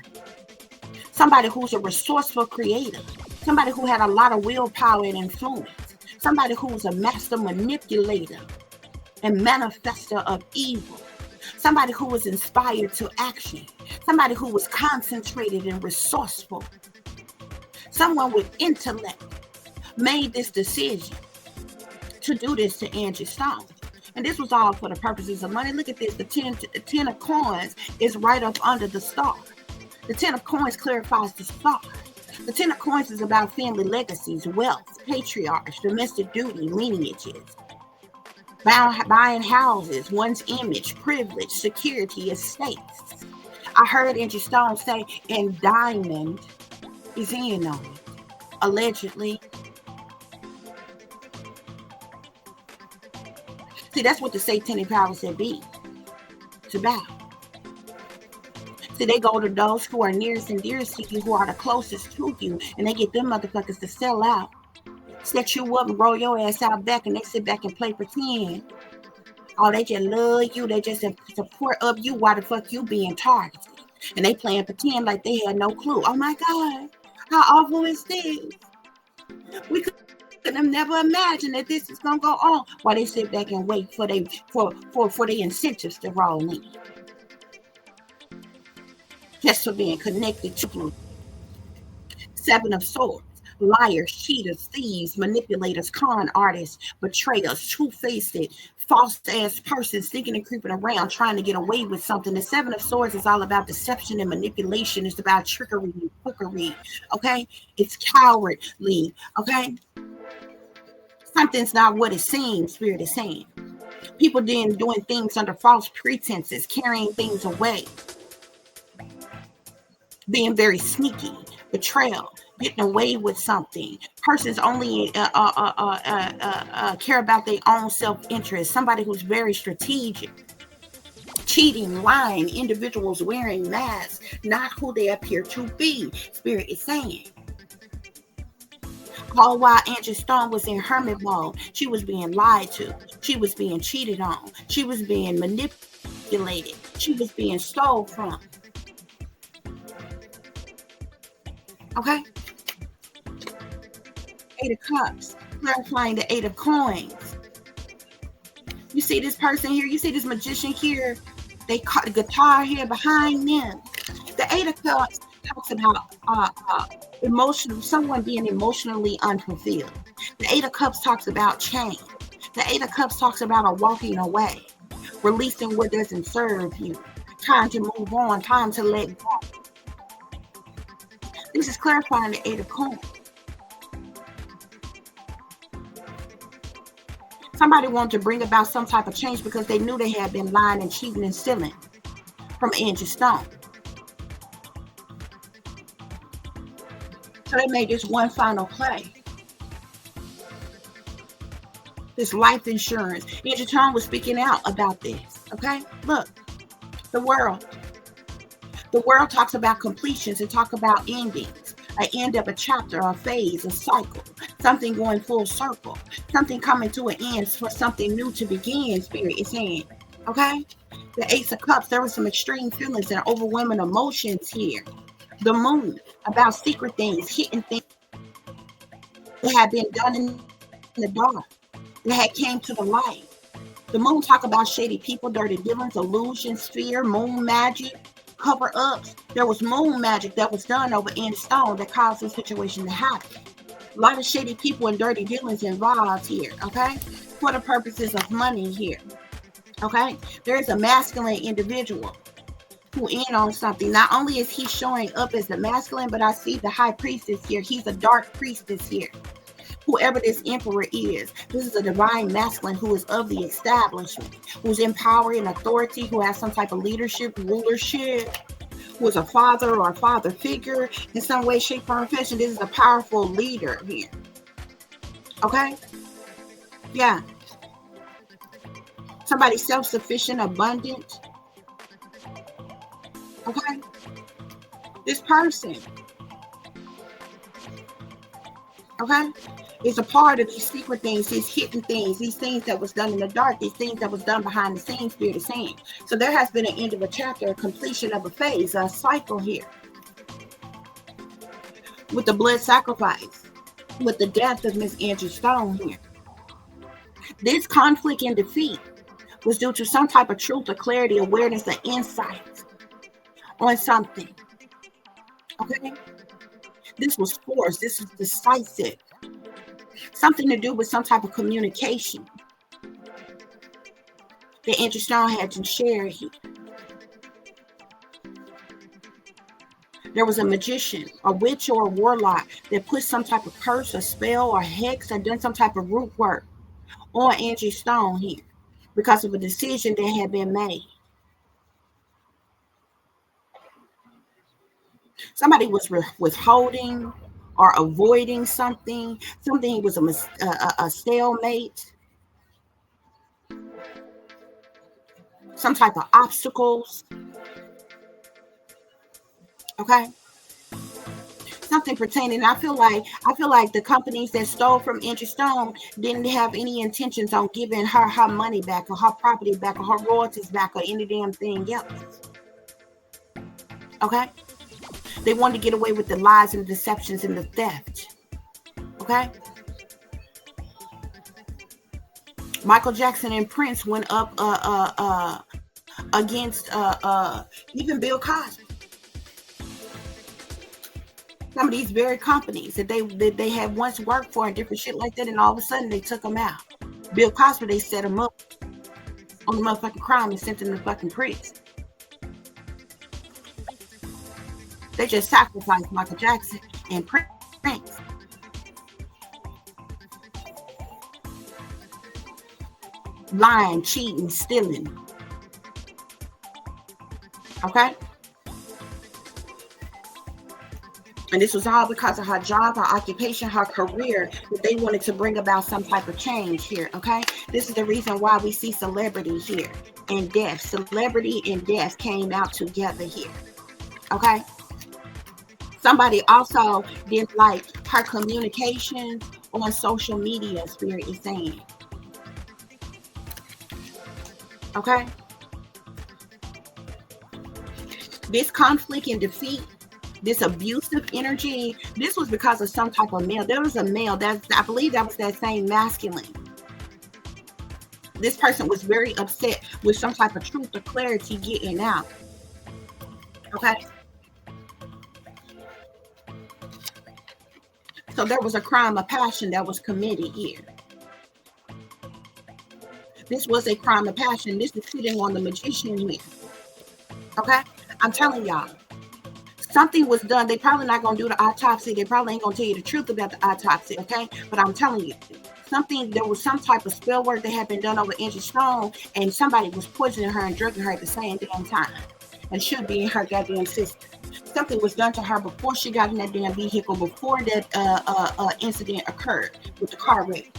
Somebody who's a resourceful creator. Somebody who had a lot of willpower and influence. Somebody who was a master manipulator and manifester of evil. Somebody who was inspired to action. Somebody who was concentrated and resourceful. Someone with intellect made this decision to do this to Angie Stone. And this was all for the purposes of money. Look at this. The 10 of coins is right up under the star. The 10 of coins clarifies the star. The 10 of coins is about family legacies, wealth, patriarchs, domestic duty, lineages, buying houses, one's image, privilege, security, estates. I heard Angie Stone say, and Diamond is in on it, allegedly. See, that's what the satanic powers that be. It's about. See, they go to those who are nearest and dearest to you, who are the closest to you, and they get them motherfuckers to sell out, set you up and roll your ass out back, and they sit back and play pretend. Oh, they just love you. They just support of you while the fuck you being targeted. And they playing pretend like they had no clue. Oh my God, how awful is this? We could have never imagined that this is gonna go on while they sit back and wait for their incentives to roll in. Just for being connected to you. 7 of Swords. Liars, cheaters, thieves, manipulators, con artists, betrayers, two-faced, false-ass persons sneaking and creeping around trying to get away with something. The 7 of Swords is all about deception and manipulation. It's about trickery and fuckery, okay? It's cowardly, okay? Something's not what it seems, Spirit is saying. People doing things under false pretenses, carrying things away. Being very sneaky, betrayal, getting away with something. Persons only care about their own self-interest. Somebody who's very strategic. Cheating, lying, individuals wearing masks, not who they appear to be. Spirit is saying. All while Angie Stone was in hermit mode, she was being lied to. She was being cheated on. She was being manipulated. She was being stole from. Okay? Eight of Cups, clarifying the Eight of Coins. You see this person here, you see this magician here, they caught the guitar here behind them. The Eight of Cups talks about emotional, someone being emotionally unfulfilled. The Eight of Cups talks about change. The Eight of Cups talks about a walking away, releasing what doesn't serve you, time to move on, time to let go. This is clarifying the Eight of Coins. Somebody wanted to bring about some type of change because they knew they had been lying and cheating and stealing from Angie Stone. So they made this one final play. This life insurance. Angie Stone was speaking out about this. Okay? Look, the world. The world talks about completions and talk about endings. An end of a chapter, a phase, a cycle. Something going full circle. Something coming to an end for something new to begin, Spirit is saying. Okay? The Ace of Cups, there were some extreme feelings and overwhelming emotions here. The Moon, about secret things, hidden things that had been done in the dark, that had came to the light. The Moon talk about shady people, dirty dealings, illusions, fear, moon magic, cover-ups. There was moon magic that was done over Angie Stone that caused this situation to happen. A lot of shady people and dirty dealings involved here, okay? For the purposes of money here, okay? There is a masculine individual who in on something. Not only is he showing up as the masculine, but I see the high priestess here. He's a dark priestess here. Whoever this emperor is, this is a divine masculine who is of the establishment, who's in power and authority, who has some type of leadership, rulership, who is a father or a father figure in some way, shape, form, or fashion. This is a powerful leader here. Okay? Yeah. Somebody self-sufficient, abundant. Okay? This person, okay, is a part of these secret things, these hidden things, these things that was done in the dark, these things that was done behind the scenes, Spirit is saying. So there has been an end of a chapter, a completion of a phase, a cycle here. With the blood sacrifice, with the death of Miss Angie Stone here. This conflict and defeat was due to some type of truth or clarity, awareness, or insight on something. Okay? This was forced. This was decisive. Something to do with some type of communication that Angie Stone had to share here. There was a magician, a witch, or a warlock that put some type of curse, or spell, or hex, or done some type of root work on Angie Stone here because of a decision that had been made. Somebody was withholding or avoiding something. Something was a stalemate. Some type of obstacles. Okay. Something pertaining. I feel like the companies that stole from Angie Stone didn't have any intentions on giving her money back, or her property back, or her royalties back, or any damn thing else. Okay. They wanted to get away with the lies and the deceptions and the theft. Okay. Michael Jackson and Prince went up against even Bill Cosby. Some of these very companies that they had once worked for and different shit like that, and all of a sudden they took them out. Bill Cosby, they set him up on the motherfucking crime and sent him to fucking prison. They just sacrificed Michael Jackson and Prince. Lying, cheating, stealing. Okay? And this was all because of her job, her occupation, her career, that they wanted to bring about some type of change here, okay? This is the reason why we see celebrity here and death. Celebrity and death came out together here, okay? Somebody also didn't like her communications on social media, Spirit is saying. Okay? This conflict and defeat this abusive energy, this was because of some type of male. There was a male, I believe that was that same masculine. This person was very upset with some type of truth or clarity getting out. Okay? So there was a crime of passion that was committed here. This was a crime of passion. This is sitting on the magician here. Okay? I'm telling y'all. Something was done. They probably not going to do the autopsy. They probably ain't going to tell you the truth about the autopsy. Okay? But I'm telling you. There was some type of spell work that had been done over Angie Stone, and somebody was poisoning her and drugging her at the same damn time. And should be in her goddamn system. Something was done to her before she got in that damn vehicle, before that incident occurred with the car wreck.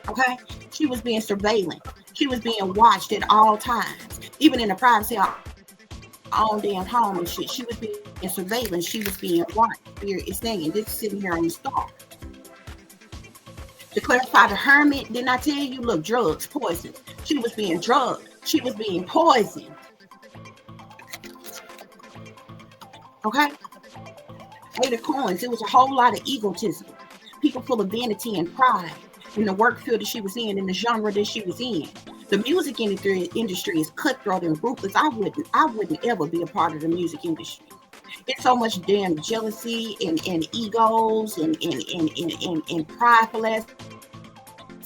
Okay? She was being surveilled. She was being watched at all times. Even in the privacy of her own damn home and shit. She was being surveilled. She was being watched. Spirit is saying, this is sitting here on the star. To clarify, the hermit, didn't I tell you? Look, drugs, poison. She was being drugged. She was being poisoned. Okay? Eight of Coins. It was a whole lot of egotism. People full of vanity and pride in the work field that she was in the genre that she was in. The music industry is cutthroat and ruthless. I wouldn't ever be a part of the music industry. It's so much damn jealousy and egos and prideful ass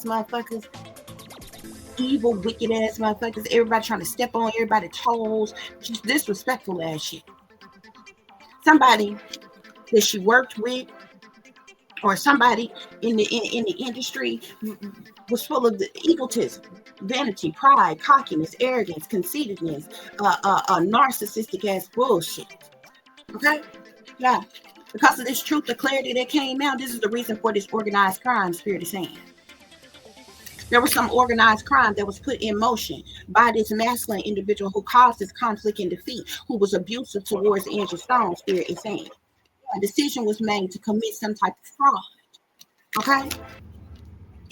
motherfuckers. Evil, wicked ass motherfuckers. Everybody trying to step on everybody's toes. Just disrespectful ass shit. Somebody that she worked with, or somebody in the industry, was full of the egotism, vanity, pride, cockiness, arrogance, conceitedness, narcissistic ass bullshit. Okay? Yeah. Because of this truth, the clarity that came out, this is the reason for this organized crime, Spirit is saying. There was some organized crime that was put in motion by this masculine individual who caused this conflict and defeat, who was abusive towards Angie Stone, Spirit is saying. A decision was made to commit some type of fraud. Okay?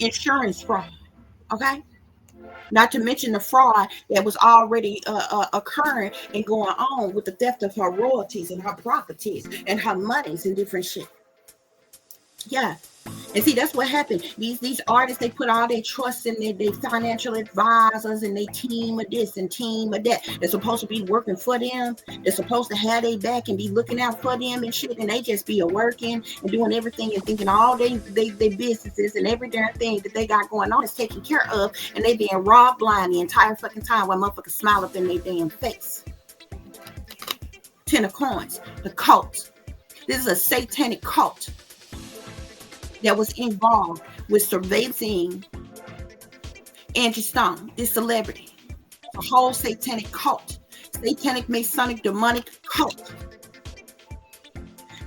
Insurance fraud. Okay? Not to mention the fraud that was already occurring and going on with the theft of her royalties and her properties and her monies and different shit. Yeah. And see, that's what happened. These artists, they put all their trust in their financial advisors and they team of this and team of that. They're supposed to be working for them. They're supposed to have their back and be looking out for them and shit. And they just be working and doing everything and thinking all they businesses and every damn thing that they got going on is taken care of. And they being robbed blind the entire fucking time while motherfuckers smile up in their damn face. 10 of Coins, the cult. This is a satanic cult that was involved with surveilling Angie Stone, this celebrity. A whole satanic cult. Satanic, Masonic, demonic cult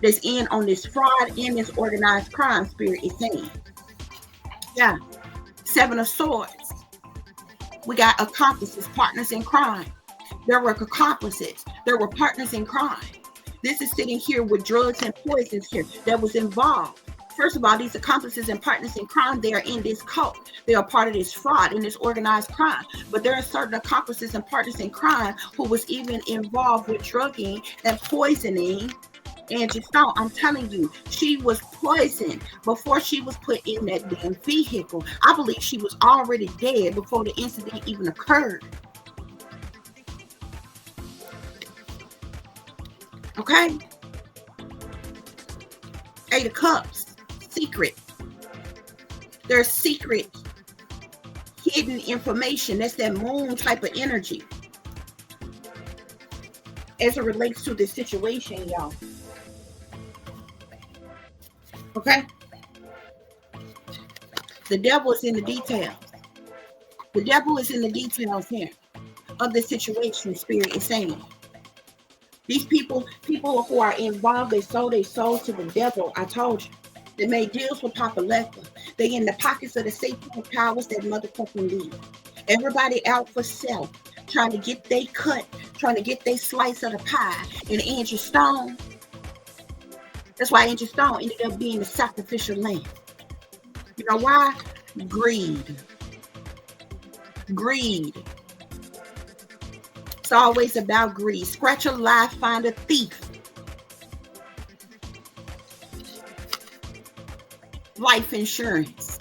that's in on this fraud and this organized crime, Spirit is saying. Yeah. 7 of Swords. We got accomplices, partners in crime. There were accomplices. There were partners in crime. This is sitting here with drugs and poisons here that was involved. First of all, these accomplices and partners in crime, they are in this cult. They are part of this fraud and this organized crime. But there are certain accomplices and partners in crime who was even involved with drugging and poisoning Angie Stone. I'm telling you, she was poisoned before she was put in that damn vehicle. I believe she was already dead before the incident even occurred. Okay? 8 of Cups. Secret. There's secret hidden information. That's that moon type of energy as it relates to this situation, y'all. Okay? The devil is in the details. The devil is in the details here of the situation, Spirit is saying. These people who are involved, they sold their souls to the devil. I told you. They made deals with Papa Lecter. They in the pockets of the satanic powers that motherfucking lead. Everybody out for self, trying to get their cut, trying to get their slice of the pie. And Angie Stone, that's why Angie Stone ended up being the sacrificial lamb. You know why? Greed. Greed. It's always about greed. Scratch a lie, find a thief. life insurance.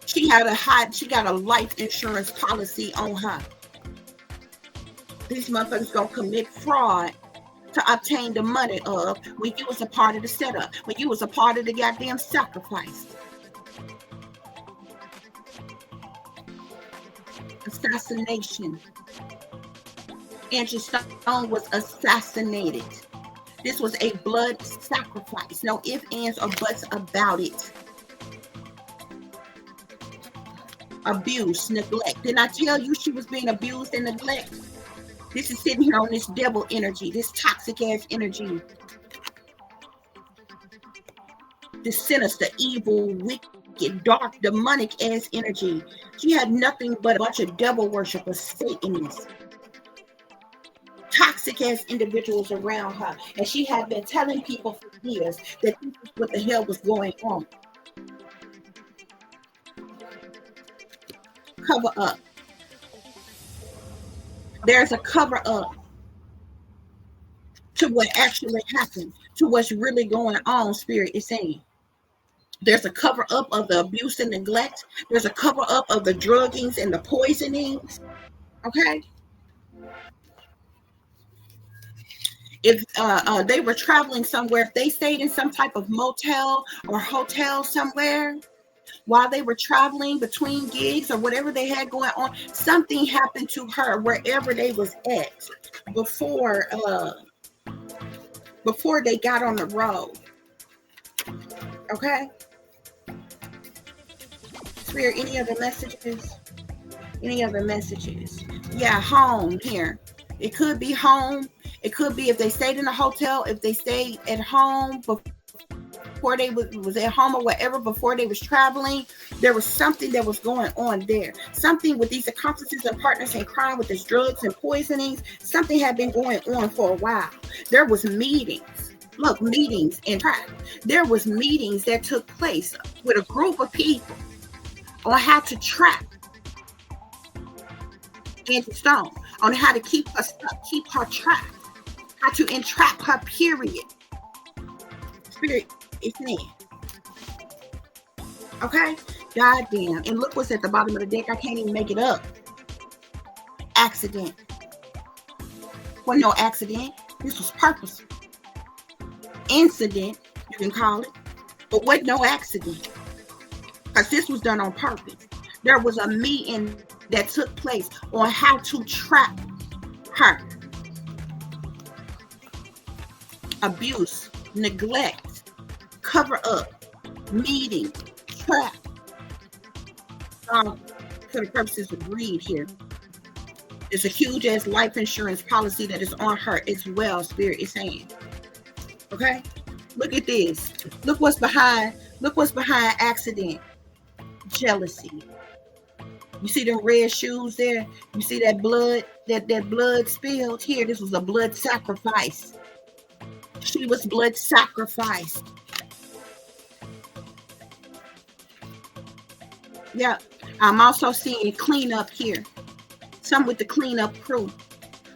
She got a life insurance policy on her. These motherfuckers gonna commit fraud to obtain the money of when you was a part of the setup, when you was a part of the goddamn sacrifice. Assassination. Angie Stone was assassinated. This was a blood sacrifice. No ifs, ands, or buts about it. Abuse, neglect. Didn't I tell you she was being abused and neglected? This is sitting here on this devil energy, this toxic ass energy, this sinister, evil, wicked, dark, demonic ass energy. She had nothing but a bunch of devil worshipers, Satanists, toxic ass individuals around her. And she had been telling people for years that this is what the hell was going on. Cover up. There's a cover up to what actually happened, to what's really going on, Spirit is saying. There's a cover up of the abuse and neglect. There's a cover up of the druggings and the poisonings. Okay? If they were traveling somewhere, if they stayed in some type of motel or hotel somewhere, while they were traveling between gigs or whatever they had going on, something happened to her wherever they was at before they got on the road. Okay? Spirit, any other messages? Any other messages? Yeah, home here. It could be home. It could be if they stayed in a hotel, if they stayed at home before they was at home or whatever, before they was traveling. There was something that was going on there. Something with these accomplices and partners in crime with these drugs and poisonings. Something had been going on for a while. There was meetings. Look, meetings in fact. There was meetings that took place with a group of people on how to trap Angie Stone, on how to keep her stuck, keep her trapped, how to entrap her, period. Spirit is saying. Okay? Goddamn. And look what's at the bottom of the deck. I can't even make it up. Accident. Well, no accident. This was purposeful. Incident, you can call it. But what no accident. Because this was done on purpose. There was a meeting that took place on how to trap her. Abuse, neglect, cover up, meeting, trap. For the purposes of greed here. There's a huge ass life insurance policy that is on her as well, Spirit is saying. Okay? Look at this. Look what's behind accident. Jealousy. You see them red shoes there? You see that blood, that blood spilled here? This was a blood sacrifice. She was blood sacrificed. Yeah. I'm also seeing cleanup here. Some with the cleanup crew.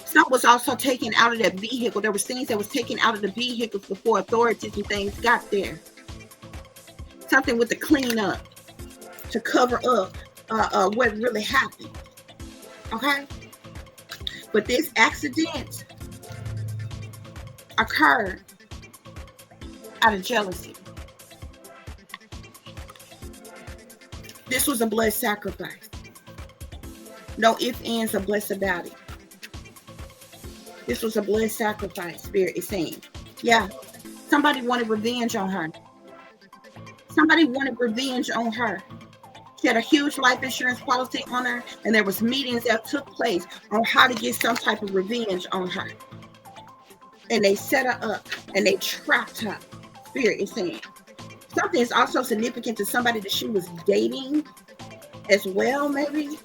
Some was also taken out of that vehicle. There was things that was taken out of the vehicles before authorities and things got there. Something with the cleanup to cover up what really happened. Okay? But this accident occurred out of jealousy. This was a blood sacrifice. No ifs, ands, or buts about it. This was a blood sacrifice, Spirit is saying. Yeah. Somebody wanted revenge on her. Somebody wanted revenge on her. She had a huge life insurance policy on her, and there was meetings that took place on how to get some type of revenge on her. And they set her up, and they trapped her, Spirit is saying. Something is also significant to somebody that she was dating as well, maybe.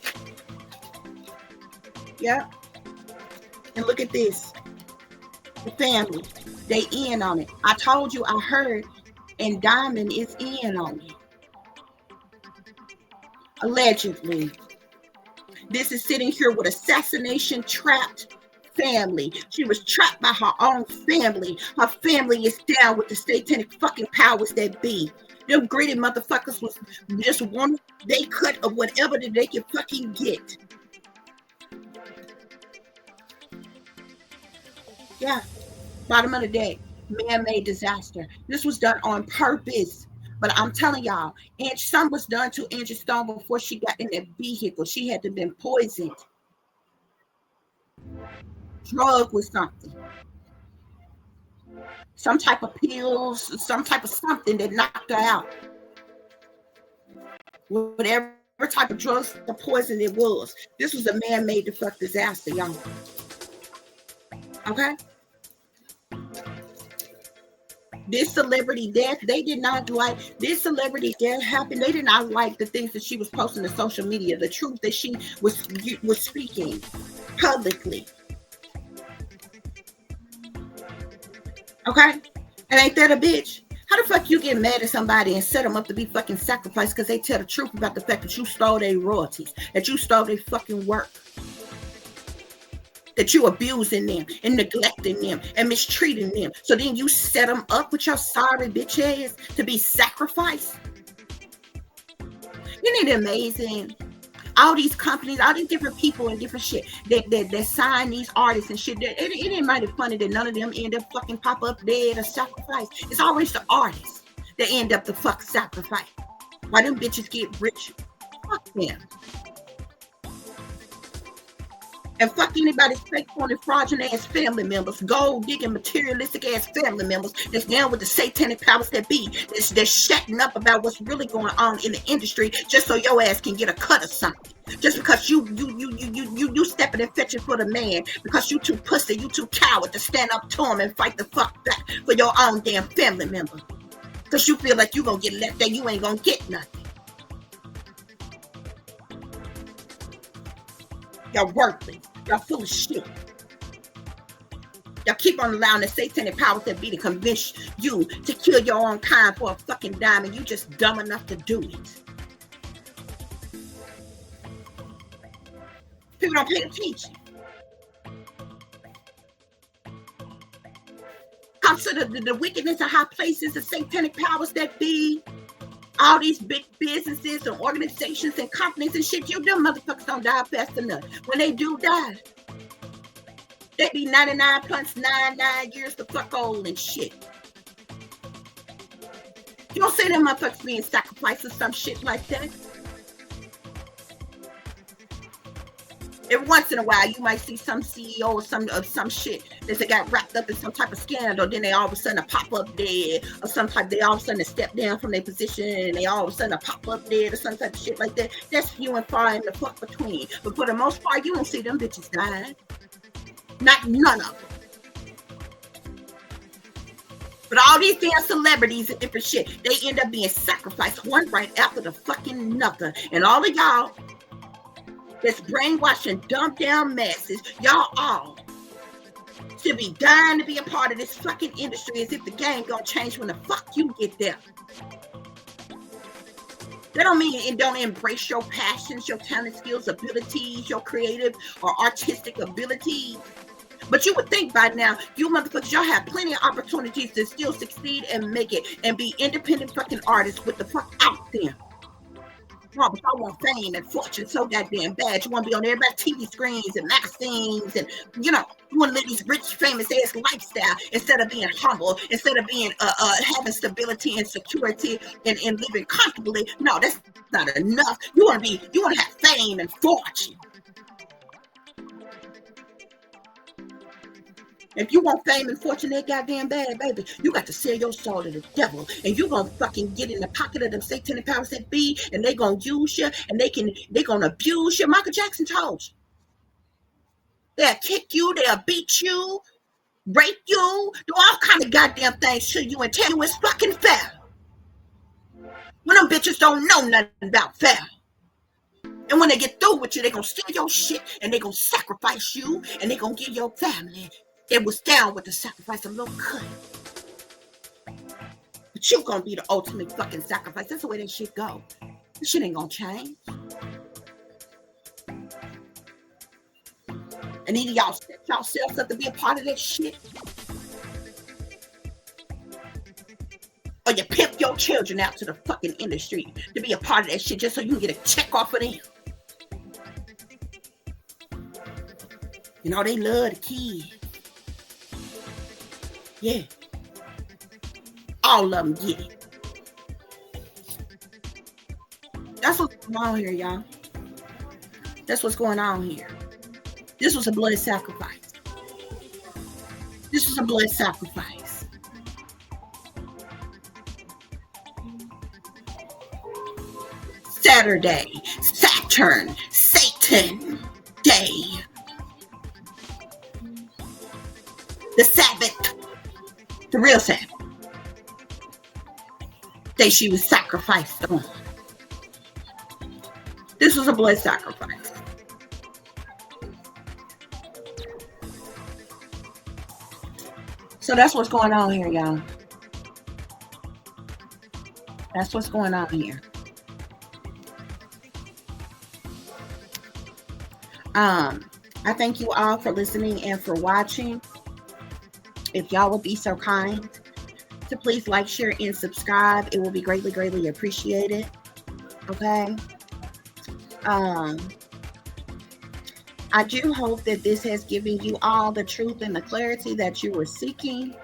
Yeah. And look at this. The family, they in on it. I told you, I heard, and Diamond is in on it. Allegedly. This is sitting here with assassination trapped family. She was trapped by her own family. Her family is down with the satanic fucking powers that be. Them greedy motherfuckers was just wanting they cut of whatever that they could fucking get. Yeah. Bottom of the day, man-made disaster. This was done on purpose. But I'm telling y'all, and some was done to Angie Stone before she got in that vehicle. She had to have been poisoned. Drug with something. Some type of pills, some type of something that knocked her out. Whatever type of drugs or poison it was. This was a man-made the fuck disaster, y'all. Okay? This celebrity death, they did not like this celebrity death happened. They did not like the things that she was posting to social media, the truth that she was speaking publicly. Okay? And ain't that a bitch? How the fuck you get mad at somebody and set them up to be fucking sacrificed because they tell the truth about the fact that you stole their royalties, that you stole their fucking work, that you abusing them and neglecting them and mistreating them. So then you set them up with your sorry bitch ass to be sacrificed. Isn't it amazing? All these companies, all these different people and different shit that sign these artists and shit. It ain't mighty funny that none of them end up fucking pop up dead or sacrificed. It's always the artists that end up the fuck sacrifice. Why them bitches get rich? Fuck them. And fuck anybody's fake phony fraudulent ass family members, gold digging materialistic ass family members that's down with the satanic powers that be, that's shutting up about what's really going on in the industry just so your ass can get a cut or something. Just because you stepping and fetching for the man because you too pussy, you too coward to stand up to him and fight the fuck back for your own damn family member. Because you feel like you gonna get left there, you ain't gonna get nothing. Y'all worthless. Y'all full of shit. Y'all keep on allowing the satanic powers that be to convince you to kill your own kind for a fucking dime, and you just dumb enough to do it. People don't pay attention. Comes to the wickedness of high places, the satanic powers that be. All these big businesses and organizations and companies and shit, you them motherfuckers don't die fast enough. When they do die, they be 99.99 years the fuck old and shit. You don't see them motherfuckers being sacrificed or some shit like that. Every once in a while, you might see some CEO or some shit that got wrapped up in some type of scandal. Then they all of a sudden pop up dead, or some type they all of a sudden step down from their position, and they all of a sudden pop up dead, or some type of shit like that. That's few and far in the fuck between. But for the most part, you don't see them bitches dying. None of them. But all these damn celebrities and different shit, they end up being sacrificed one right after the fucking another. And all of y'all that's brainwashing, dumbed down masses, y'all all should be dying to be a part of this fucking industry as if the game gonna change when the fuck you get there. That don't mean it don't embrace your passions, your talent, skills, abilities, your creative or artistic abilities. But you would think by now, you motherfuckers, y'all have plenty of opportunities to still succeed and make it and be independent fucking artists with the fuck out there. Oh, but y'all want fame and fortune so goddamn bad. You want to be on everybody's TV screens and magazines, and you want to live these rich, famous ass lifestyle instead of being humble, instead of being having stability and security and living comfortably. No, that's not enough. You want to have fame and fortune. If you want fame and fortune that goddamn bad, baby, you got to sell your soul to the devil. And you gonna fucking get in the pocket of them satanic powers that be, and they gonna use you, and they gonna abuse you. Michael Jackson told you. They'll kick you, they'll beat you, rape you, do all kind of goddamn things to you and tell you it's fucking fair. When them bitches don't know nothing about fair. And when they get through with you, they gonna steal your shit, and they gonna sacrifice you, and they gonna give your family. It was down with the sacrifice, a little cut. But you gonna be the ultimate fucking sacrifice. That's the way that shit go. This shit ain't gonna change. And either y'all step Y'all selves up to be a part of that shit. Or you pimp your children out to the fucking industry to be a part of that shit just so you can get a check off of them. You know, they love the kids. Yeah. All of them get it. That's what's going on here, y'all. That's what's going on here. This was a blood sacrifice. This was a blood sacrifice. Saturday, Saturn, Satan day. The Sabbath, the real Sabbath, day she was sacrificed on. This was a blood sacrifice. So that's what's going on here, y'all. That's what's going on here. I thank you all for listening and for watching. If y'all would be so kind to please like, share, and subscribe, it will be greatly, greatly appreciated. Okay. I do hope that this has given you all the truth and the clarity that you were seeking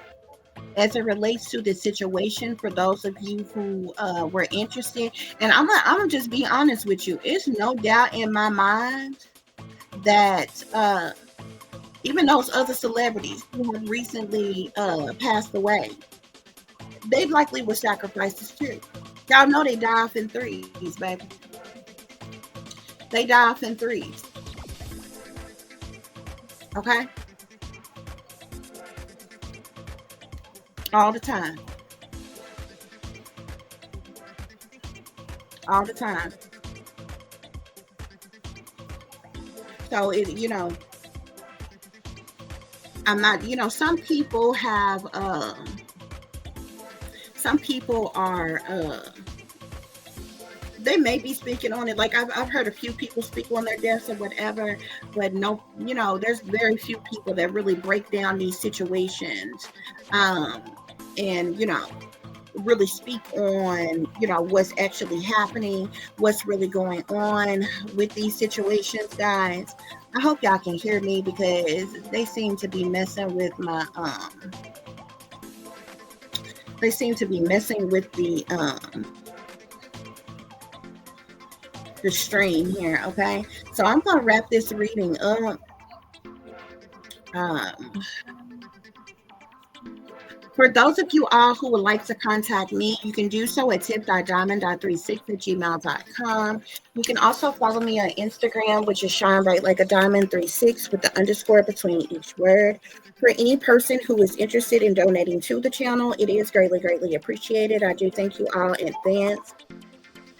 as it relates to the situation for those of you who were interested. And I'm gonna just be honest with you. It's no doubt in my mind that even those other celebrities who have recently passed away, they likely were sacrifices too. Y'all know they die off in threes, baby. They die off in threes. Okay? All the time. All the time. So, I'm not, some people have, some people are, they may be speaking on it. Like I've heard a few people speak on their deaths or whatever, but no, there's very few people that really break down these situations, and really speak on what's actually happening, what's really going on with these situations, guys. I hope y'all can hear me because they seem to be messing with my they seem to be messing with the stream here. Okay, so I'm gonna wrap this reading up. For those of you all who would like to contact me, you can do so at tip.diamond.36@gmail.com. You can also follow me on Instagram, which is shine bright like a diamond 36 with the underscore between each word. For any person who is interested in donating to the channel, it is greatly, greatly appreciated. I do thank you all in advance.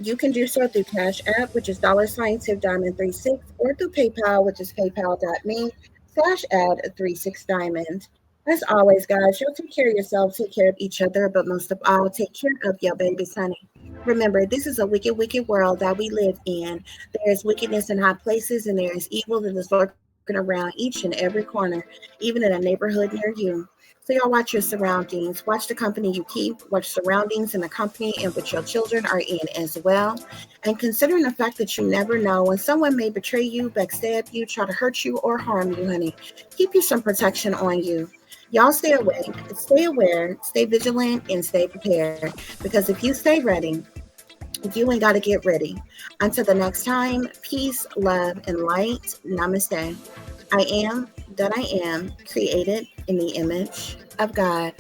You can do so through Cash App, which is $tip-diamond36, or through PayPal, which is paypal.me/add36diamond. As always, guys, y'all take care of yourselves, take care of each other, but most of all, take care of your babies, honey. Remember, this is a wicked, wicked world that we live in. There is wickedness in high places, and there is evil that is lurking around each and every corner, even in a neighborhood near you. So y'all watch your surroundings. Watch the company you keep. Watch surroundings and the company in which your children are in as well. And considering the fact that you never know when someone may betray you, backstab you, try to hurt you, or harm you, honey, keep you some protection on you. Y'all stay awake, stay aware, stay vigilant, and stay prepared. Because if you stay ready, you ain't got to get ready. Until the next time, peace, love, and light. Namaste. I am that I am, created in the image of God.